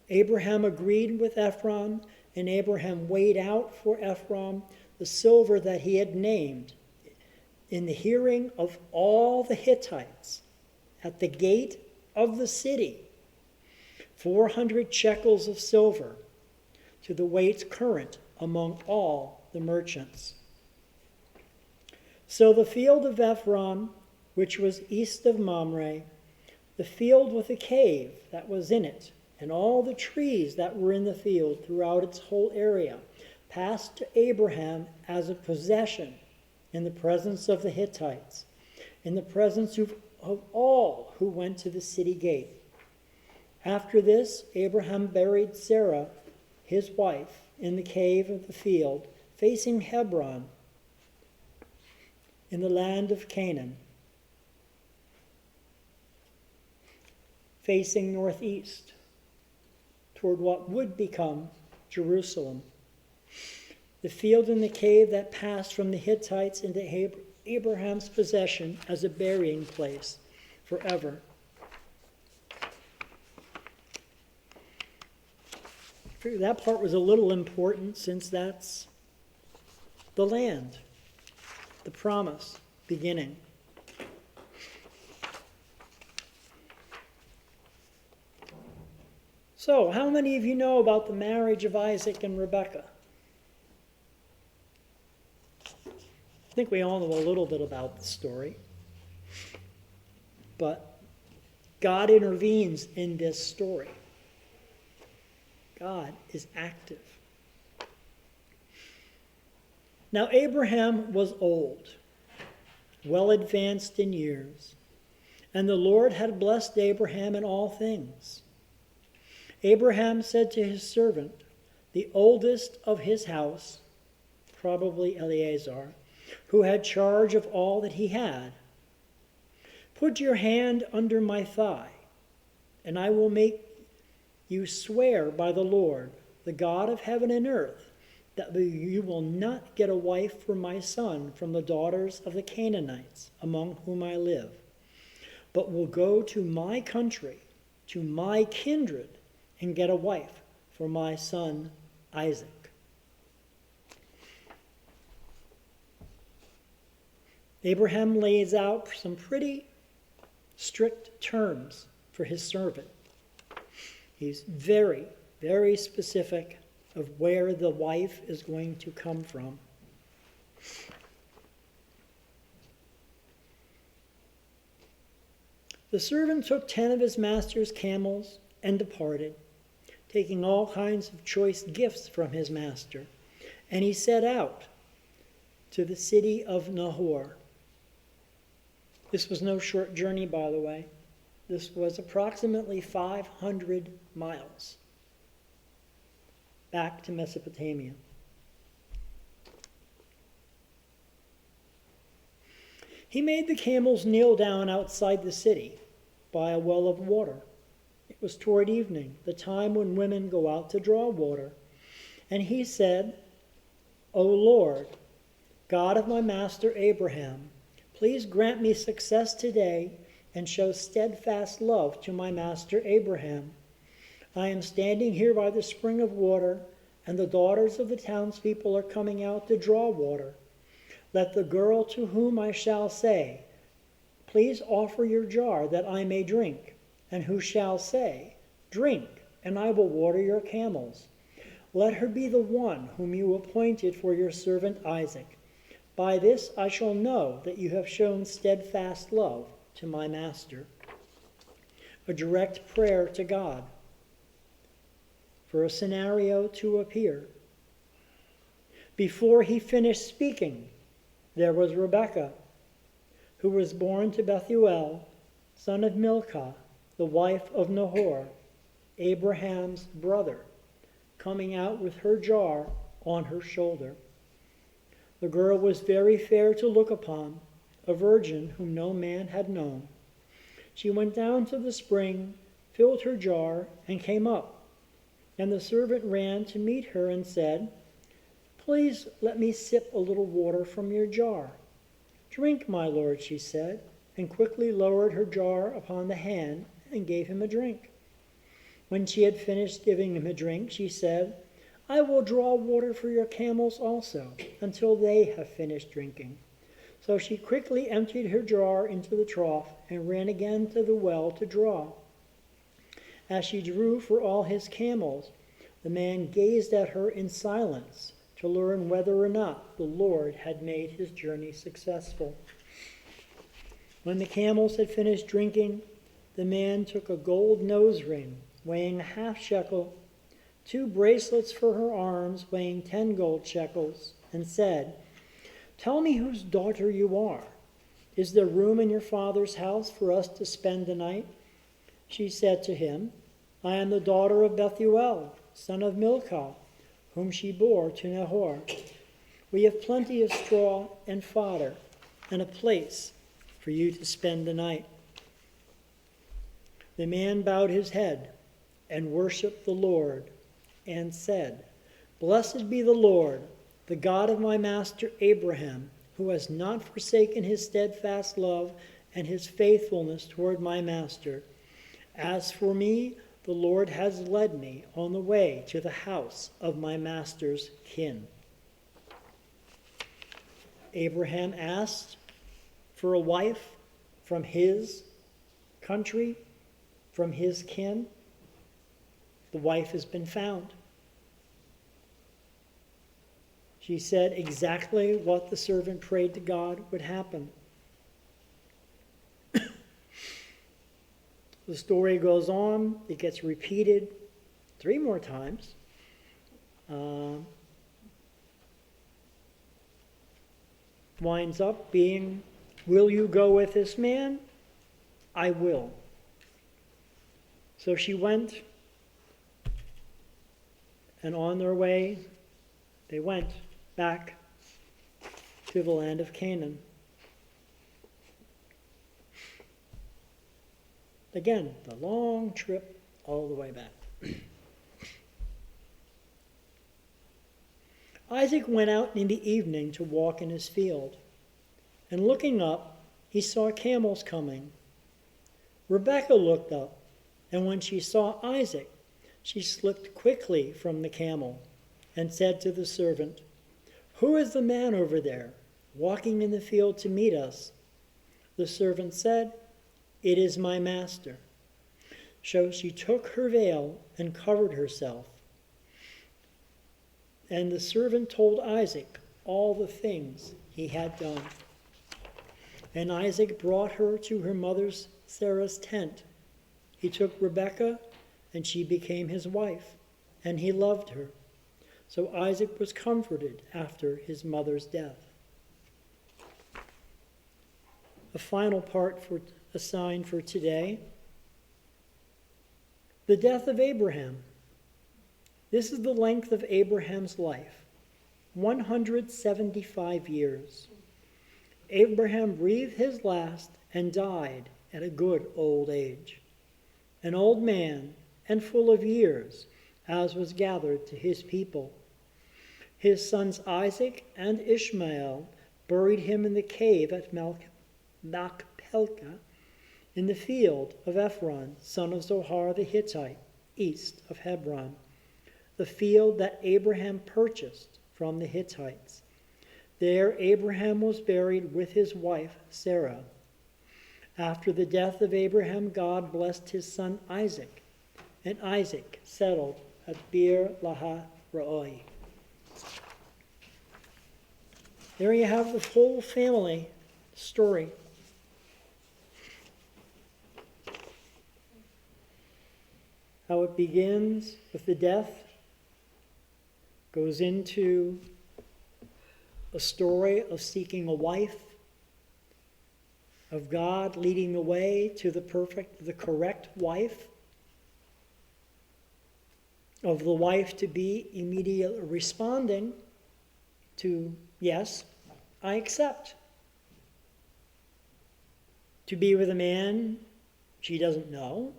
Abraham agreed with Ephraim, and Abraham weighed out for Ephraim the silver that he had named in the hearing of all the Hittites at the gate of the city, 400 shekels of silver, to the weight current among all the merchants. So the field of Ephraim, which was east of Mamre, the field with the cave that was in it, and all the trees that were in the field throughout its whole area, passed to Abraham as a possession in the presence of the Hittites, in the presence of all who went to the city gate. After this, Abraham buried Sarah, his wife, in the cave of the field, facing Hebron, in the land of Canaan, facing northeast, toward what would become Jerusalem. The field and the cave that passed from the Hittites into Abraham's possession as a burying place forever. I figured that part was a little important since that's the land, the promise beginning. So, how many of you know about the marriage of Isaac and Rebekah? I think we all know a little bit about the story. But God intervenes in this story. God is active. Now, Abraham was old, well advanced in years, and the Lord had blessed Abraham in all things. Abraham said to his servant, the oldest of his house, probably Eleazar, who had charge of all that he had, "Put your hand under my thigh, and I will make you swear by the Lord, the God of heaven and earth, that you will not get a wife for my son from the daughters of the Canaanites among whom I live, but will go to my country, to my kindred, and get a wife for my son Isaac." Abraham lays out some pretty strict terms for his servant. He's very, very specific of where the wife is going to come from. The servant took 10 of his master's camels and departed, taking all kinds of choice gifts from his master, and he set out to the city of Nahor. This was no short journey, by the way. This was approximately 500 miles back to Mesopotamia. He made the camels kneel down outside the city by a well of water. It was toward evening, the time when women go out to draw water. And he said, "O Lord, God of my master Abraham, please grant me success today and show steadfast love to my master Abraham. I am standing here by the spring of water, and the daughters of the townspeople are coming out to draw water. Let the girl to whom I shall say, 'Please offer your jar that I may drink,' and who shall say, 'Drink, and I will water your camels,' let her be the one whom you appointed for your servant Isaac. By this I shall know that you have shown steadfast love to my master." A direct prayer to God for a scenario to appear. Before he finished speaking, there was Rebekah, who was born to Bethuel, son of Milcah, the wife of Nahor, Abraham's brother, coming out with her jar on her shoulder. The girl was very fair to look upon, a virgin whom no man had known. She went down to the spring, filled her jar, and came up. And the servant ran to meet her and said, "Please let me sip a little water from your jar." "Drink, my lord," she said, and quickly lowered her jar upon the hand and gave him a drink. When she had finished giving him a drink, she said, "I will draw water for your camels also, until they have finished drinking." So she quickly emptied her jar into the trough and ran again to the well to draw. As she drew for all his camels, the man gazed at her in silence to learn whether or not the Lord had made his journey successful. When the camels had finished drinking, the man took a gold nose ring weighing a half shekel, 2 bracelets for her arms weighing 10 gold shekels, and said, "Tell me whose daughter you are. Is there room in your father's house for us to spend the night?" She said to him, "I am the daughter of Bethuel, son of Milcah, whom she bore to Nahor. We have plenty of straw and fodder, and a place for you to spend the night." The man bowed his head and worshipped the Lord and said, "Blessed be the Lord, the God of my master Abraham, who has not forsaken his steadfast love and his faithfulness toward my master. As for me, the Lord has led me on the way to the house of my master's kin." Abraham asked for a wife from his country, from his kin. The wife has been found. She said exactly what the servant prayed to God would happen. The story goes on. It gets repeated 3 more times. Winds up being, "Will you go with this man?" "I will." So she went, and on their way, they went back to the land of Canaan. Again, the long trip all the way back. Isaac went out in the evening to walk in his field, and looking up, he saw camels coming. Rebekah looked up, and when she saw Isaac, she slipped quickly from the camel and said to the servant, "Who is the man over there, walking in the field to meet us?" The servant said, "It is my master." So she took her veil and covered herself. And the servant told Isaac all the things he had done. And Isaac brought her to her mother Sarah's tent. He took Rebekah, and she became his wife, and he loved her. So Isaac was comforted after his mother's death. A final part assigned for today. The death of Abraham. This is the length of Abraham's life, 175 years. Abraham breathed his last and died at a good old age, an old man and full of years, as was gathered to his people. His sons Isaac and Ishmael buried him in the cave at Machpelah, in the field of Ephron, son of Zohar the Hittite, east of Hebron, the field that Abraham purchased from the Hittites. There Abraham was buried with his wife Sarah. After the death of Abraham, God blessed his son Isaac, and Isaac settled at Beer Lahai Roi. There you have the whole family story. How it begins with the death, goes into a story of seeking a wife, of God leading the way to the correct wife, of the wife to be immediately responding to, yes, I accept. To be with a man she doesn't know,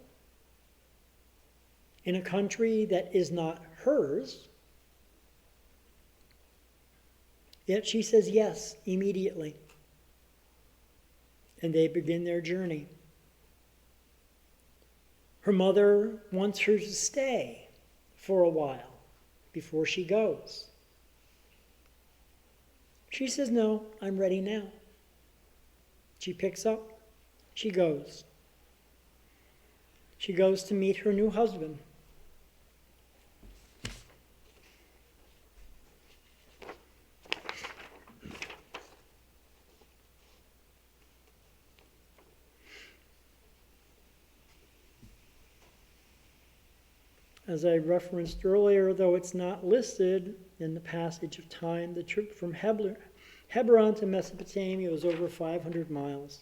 in a country that is not hers. Yet she says yes immediately. And they begin their journey. Her mother wants her to stay for a while before she goes. She says, no, I'm ready now. She picks up, she goes. She goes to meet her new husband. As I referenced earlier, though it's not listed in the passage of time, the trip from Hebron to Mesopotamia was over 500 miles.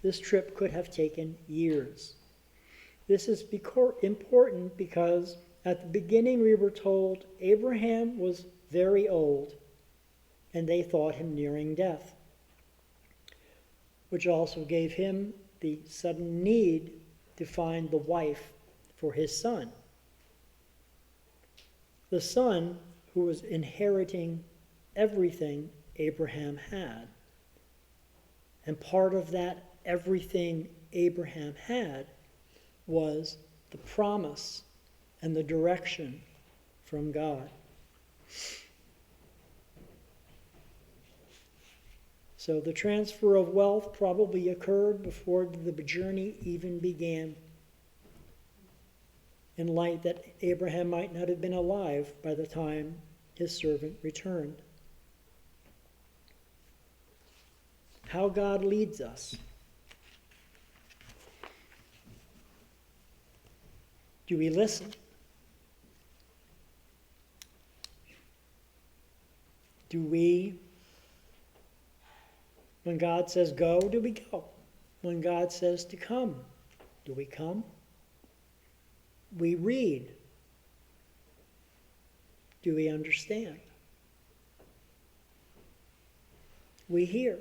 This trip could have taken years. This is important because at the beginning we were told Abraham was very old and they thought him nearing death, which also gave him the sudden need to find the wife for his son. The son who was inheriting everything Abraham had. And part of that everything Abraham had was the promise and the direction from God. So the transfer of wealth probably occurred before the journey even began, in light that Abraham might not have been alive by the time his servant returned. How God leads us. Do we listen? Do we, when God says go, do we go? When God says to come, do we come? We read. Do we understand? We hear.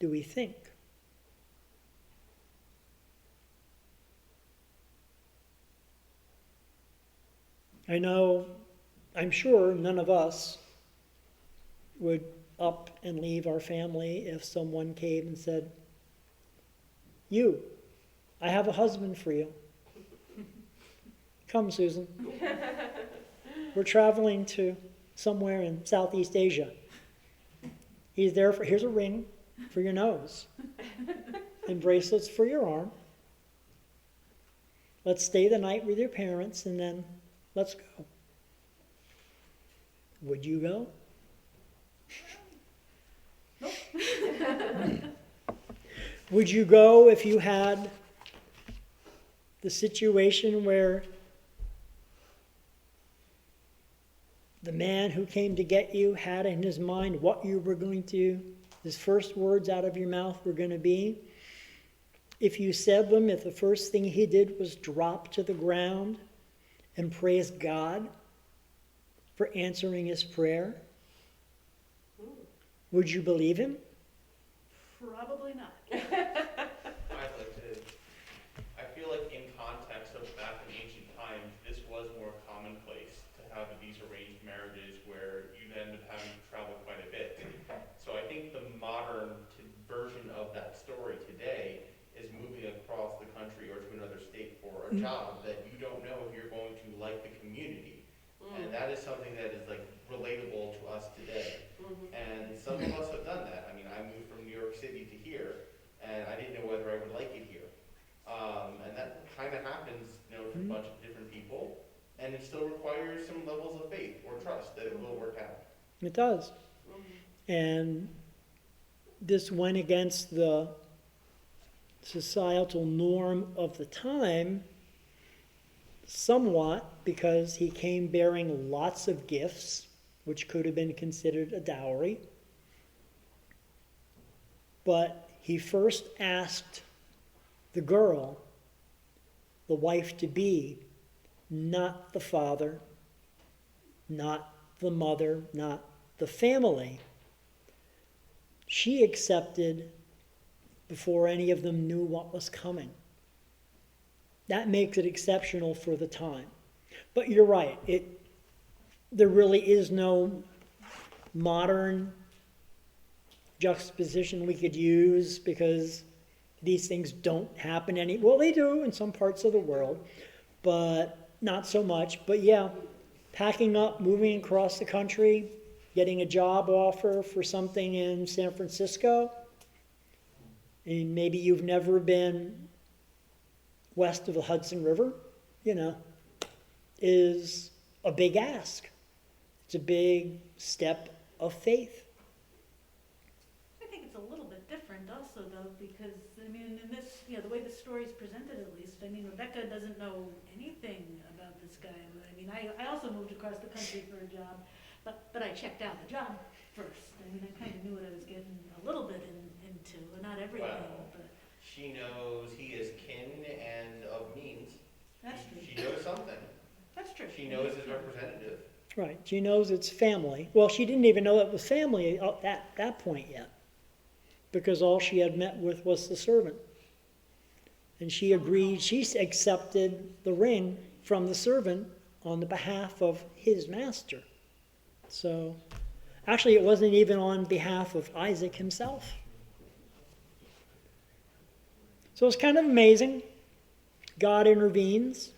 Do we think? I'm sure none of us would up and leave our family if someone came and said, I have a husband for you. Come, Susan. We're traveling to somewhere in Southeast Asia. Here's a ring for your nose and bracelets for your arm. Let's stay the night with your parents and then let's go. Would you go? Would you go if you had the situation where the man who came to get you had in his mind what you were going to, his first words out of your mouth were going to be? If you said them, if the first thing he did was drop to the ground and praise God for answering his prayer, would you believe him? Probably not. I'd like to, I feel like in context of back in ancient times, this was more commonplace to have these arranged marriages where you'd end up having to travel quite a bit. So I think the modern version of that story today is moving across the country or to another state for a job that you don't know if you're going to like the community. And that is something that is like relatable to us today. And some of us have done that. I mean, I moved from New York City to here, and I didn't know whether I would like it here. And that kind of happens, to a bunch of different people, and it still requires some levels of faith or trust that it will work out. It does. And this went against the societal norm of the time somewhat, because he came bearing lots of gifts, which could have been considered a dowry. But he first asked the girl, the wife-to-be, not the father, not the mother, not the family, she accepted before any of them knew what was coming. That makes it exceptional for the time. But you're right, there really is no modern juxtaposition we could use because these things don't happen well, they do in some parts of the world, but not so much. But yeah, packing up, moving across the country, getting a job offer for something in San Francisco, and maybe you've never been west of the Hudson River, is a big ask. It's a big step of faith. I think it's a little bit different also, though, because, I mean, in this, the way the story is presented at least, I mean, Rebecca doesn't know anything about this guy. I mean, I also moved across the country for a job, but I checked out the job first. I mean, I kind of knew what I was getting a little bit into, and not everything, Well, but she knows he is kin and of means. that's true. She knows something. That's true. She knows his representative. Right, she knows it's family. Well, she didn't even know it was family at that point yet, because all she had met with was the servant. And she agreed, she accepted the ring from the servant on the behalf of his master. So, actually it wasn't even on behalf of Isaac himself. So it's kind of amazing. God intervenes,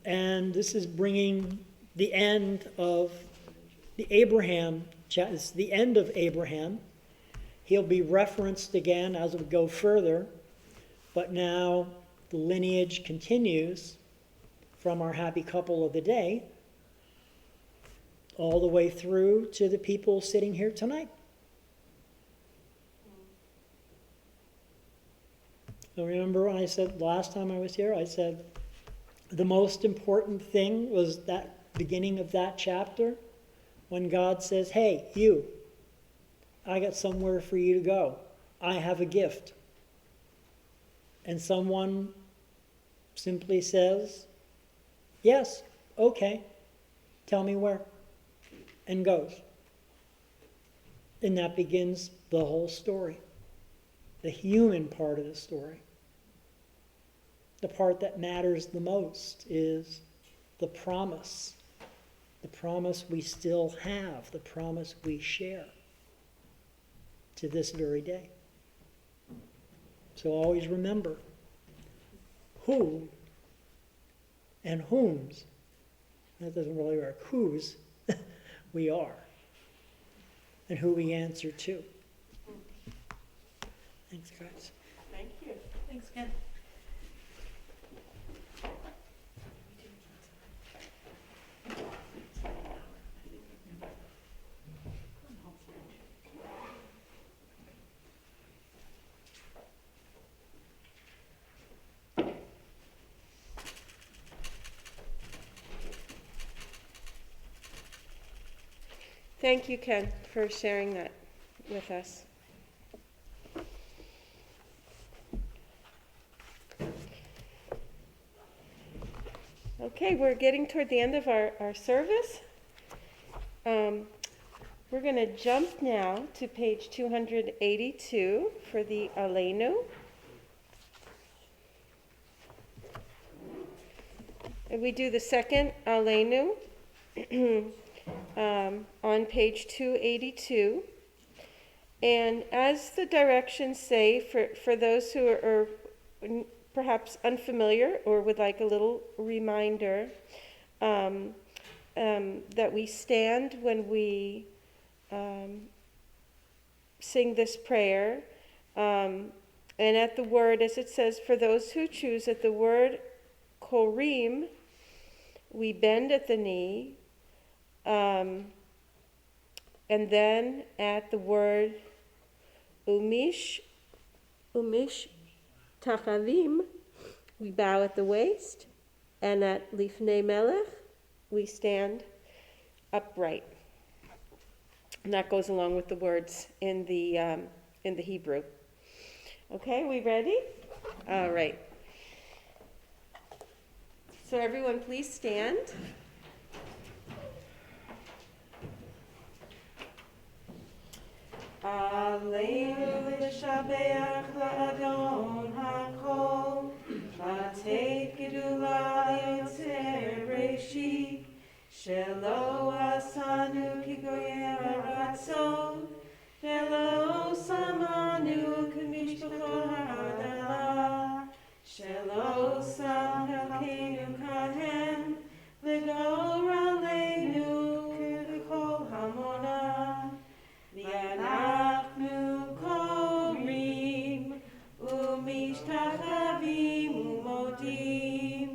and this is bringing the end of it's the end of Abraham. He'll be referenced again as we go further, but now the lineage continues from our happy couple of the day all the way through to the people sitting here tonight. So remember when I said last time I was here, I said the most important thing was that beginning of that chapter when God says, hey, you, I got somewhere for you to go. I have a gift. And someone simply says, yes, okay, tell me where, and goes. And that begins the whole story, the human part of the story. The part that matters the most is the promise we still have, the promise we share to this very day. So always remember who and whom's, that doesn't really work, whose we are and who we answer to. Thanks, guys. Thank you. Thanks, Ken. Thank you, Ken, for sharing that with us. Okay, we're getting toward the end of our service. We're going to jump now to page 282 for the Aleinu. And we do the second Aleinu on page 282. And as the directions say, for those who are perhaps unfamiliar or would like a little reminder, that we stand when we sing this prayer. And at the word, as it says, for those who choose, at the word korim, we bend at the knee. And then at the word umish tachavim, we bow at the waist, and at lifnei melech, we stand upright. And that goes along with the words in the Hebrew. Okay, we ready? All right. So everyone, please stand. Aleinu l'shabeach la'adon ha'kol, v'atei gedula yotzer reishit, shelo asanu ki goyer haratzon, velo samanu k'mishpachot ha'adala, shelo sam helkeinu kahen, v'gor aleinu k'kol hamona. V'anachnu korim u'mishtachavim u'modim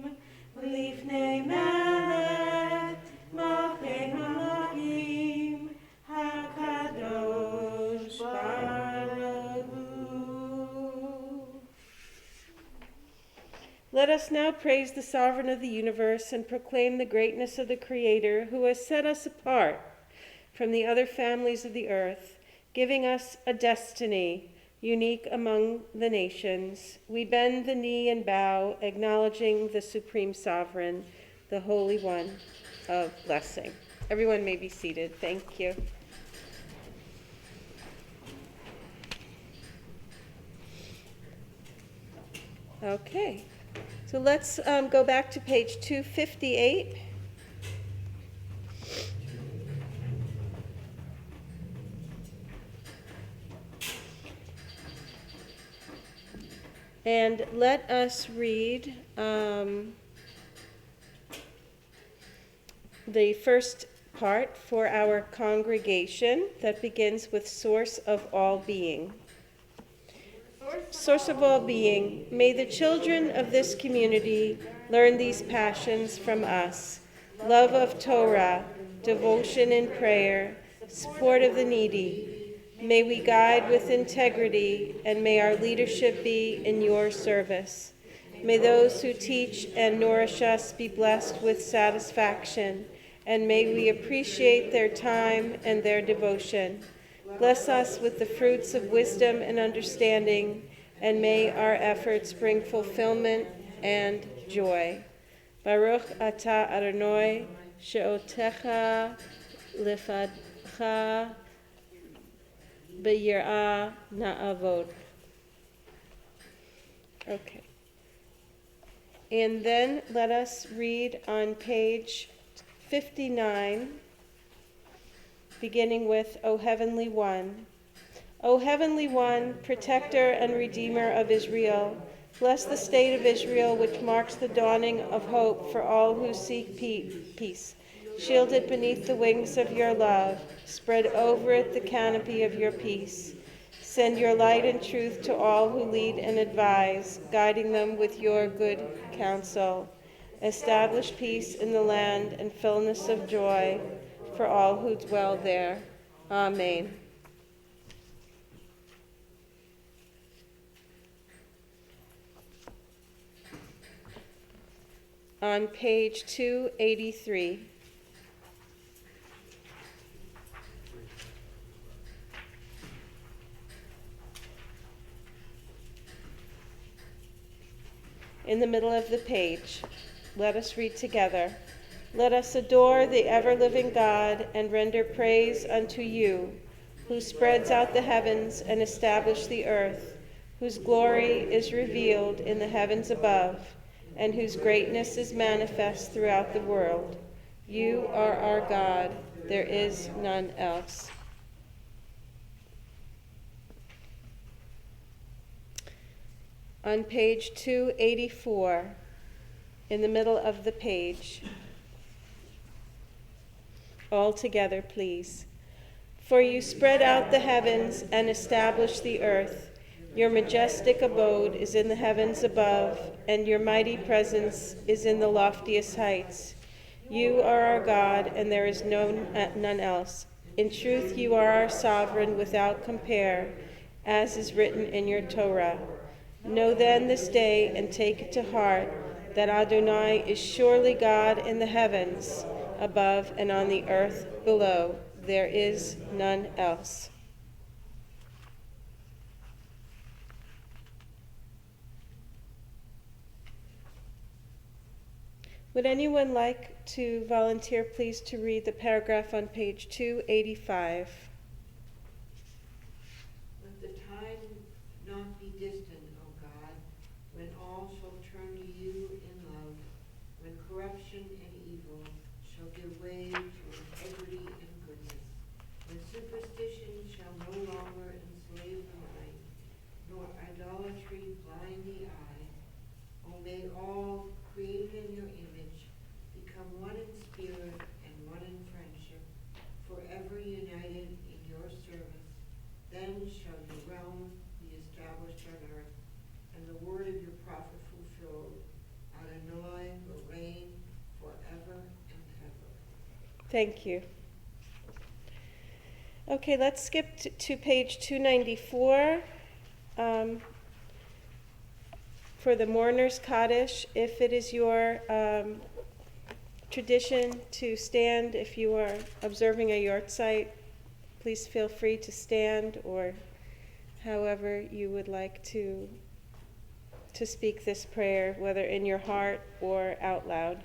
l'ifnei melech malchei hamelachim hakadosh baruch hu. Let us now praise the Sovereign of the universe and proclaim the greatness of the Creator who has set us apart from the other families of the earth, giving us a destiny unique among the nations. We bend the knee and bow, acknowledging the Supreme Sovereign, the Holy One of blessing. Everyone may be seated. Thank you. Okay, so let's go back to page 258. And let us read the first part for our congregation that begins with source of all being. Source of all being, may the children of this community learn these passions from us: love of Torah, devotion in prayer, support of the needy. May we guide with integrity, and may our leadership be in your service. May those who teach and nourish us be blessed with satisfaction, and may we appreciate their time and their devotion. Bless us with the fruits of wisdom and understanding, and may our efforts bring fulfillment and joy. Baruch atah Adonai she'otecha lefadcha b'yirah na'avod. Okay. And then let us read on page 59, beginning with O Heavenly One. O Heavenly One, protector and redeemer of Israel, bless the state of Israel, which marks the dawning of hope for all who seek peace. Shield it beneath the wings of your love. Spread over it the canopy of your peace. Send your light and truth to all who lead and advise, guiding them with your good counsel. Establish peace in the land and fullness of joy for all who dwell there. Amen. On page 283. In the middle of the page, let us read together. Let us adore the ever-living God and render praise unto you, who spreads out the heavens and established the earth, whose glory is revealed in the heavens above, and whose greatness is manifest throughout the world. You are our God, there is none else. On page 284, in the middle of the page, all together, please. For you spread out the heavens and established the earth. Your majestic abode is in the heavens above, and your mighty presence is in the loftiest heights. You are our God, and there is none else. In truth, you are our sovereign without compare, as is written in your Torah. Know then this day and take it to heart that Adonai is surely God in the heavens above and on the earth below. There is none else. Would anyone like to volunteer, please, to read the paragraph on page 285? Thank you. Okay, let's skip to page 294. For the mourner's Kaddish, if it is your tradition to stand, if you are observing a yard site, please feel free to stand, or however you would like to speak this prayer, whether in your heart or out loud.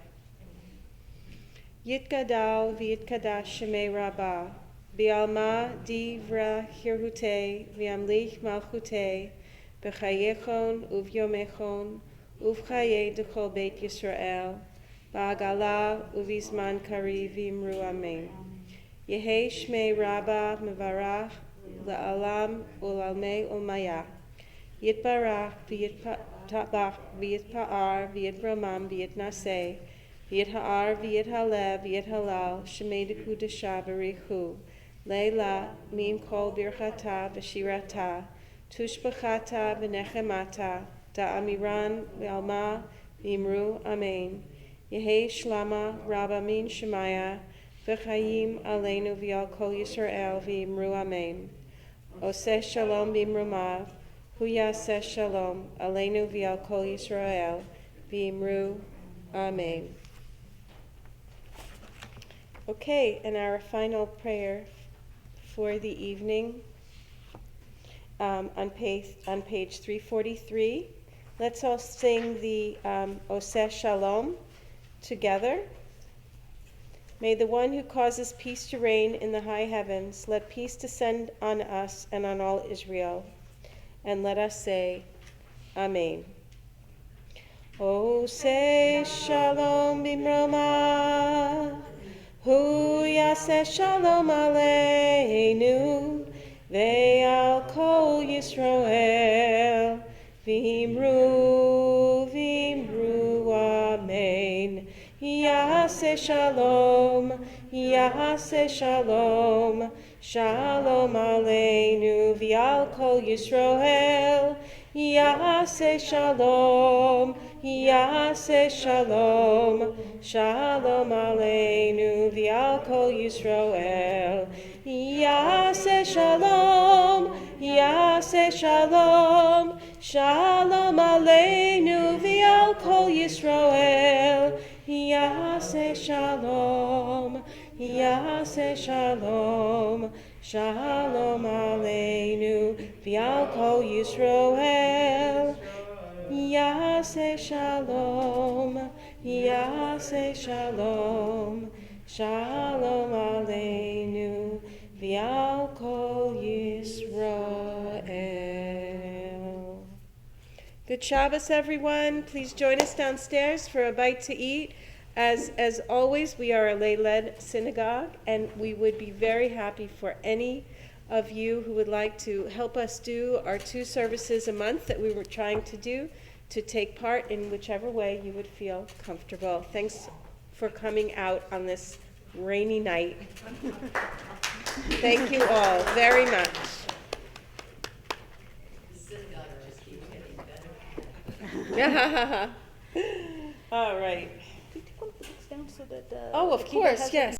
Yitgadal v'yitkadash shemei Rabbah, Bialma divra hirhute v'amlich malchute b'chayechon uv'yomechon uv'chaye d'chol beit Yisrael ba'agala uv'izman kari v'imru amen. Yehei shmei Rabbah mevarach la'alam u'lalmei u'maya Yitbarach v'yitpa'ar v'yitramam v'yitnaseh v'yitha'ar v'yithalev v'yithalal shemei d'kudasha b'richu Leila mim kol birchata v'shirata tushbachata v'nechemata da'amiran v'alma v'imru amen. Yehei shlama rabba min shemaya v'chayim aleinu v'al kol Yisrael v'imru amen. Oseh shalom b'imrumav hu yaseh shalom aleinu v'al kol Yisrael v'imru amen. Okay, and our final prayer for the evening on page 343. Let's all sing the Oseh Shalom together. May the one who causes peace to reign in the high heavens, let peace descend on us and on all Israel. And let us say, Amen. Oseh Shalom b'mromah, Hu yaseh shalom aleinu, ve'al kol Yisrael, v'imru, amen. Yaseh shalom, shalom aleinu, ve'al kol Yisrael, Yaseh shalom, shalom aleinu v'al kol Yisrael. Yaseh shalom, shalom aleinu v'al kol Yisrael. Yaseh shalom, shalom aleinu v'al kol Yisrael. Yaseh shalom, shalom aleinu v'al kol Yisrael. Good Shabbos, everyone. Please join us downstairs for a bite to eat. As always, we are a lay-led synagogue, and we would be very happy for any of you who would like to help us do our 2 services a month that we were trying to do, to take part in whichever way you would feel comfortable. Thanks for coming out on this rainy night. Thank you all very much. The synagogue just keeps getting better. All right. Do you take one of the books down so that Oh, of Akiva course, has it? yes.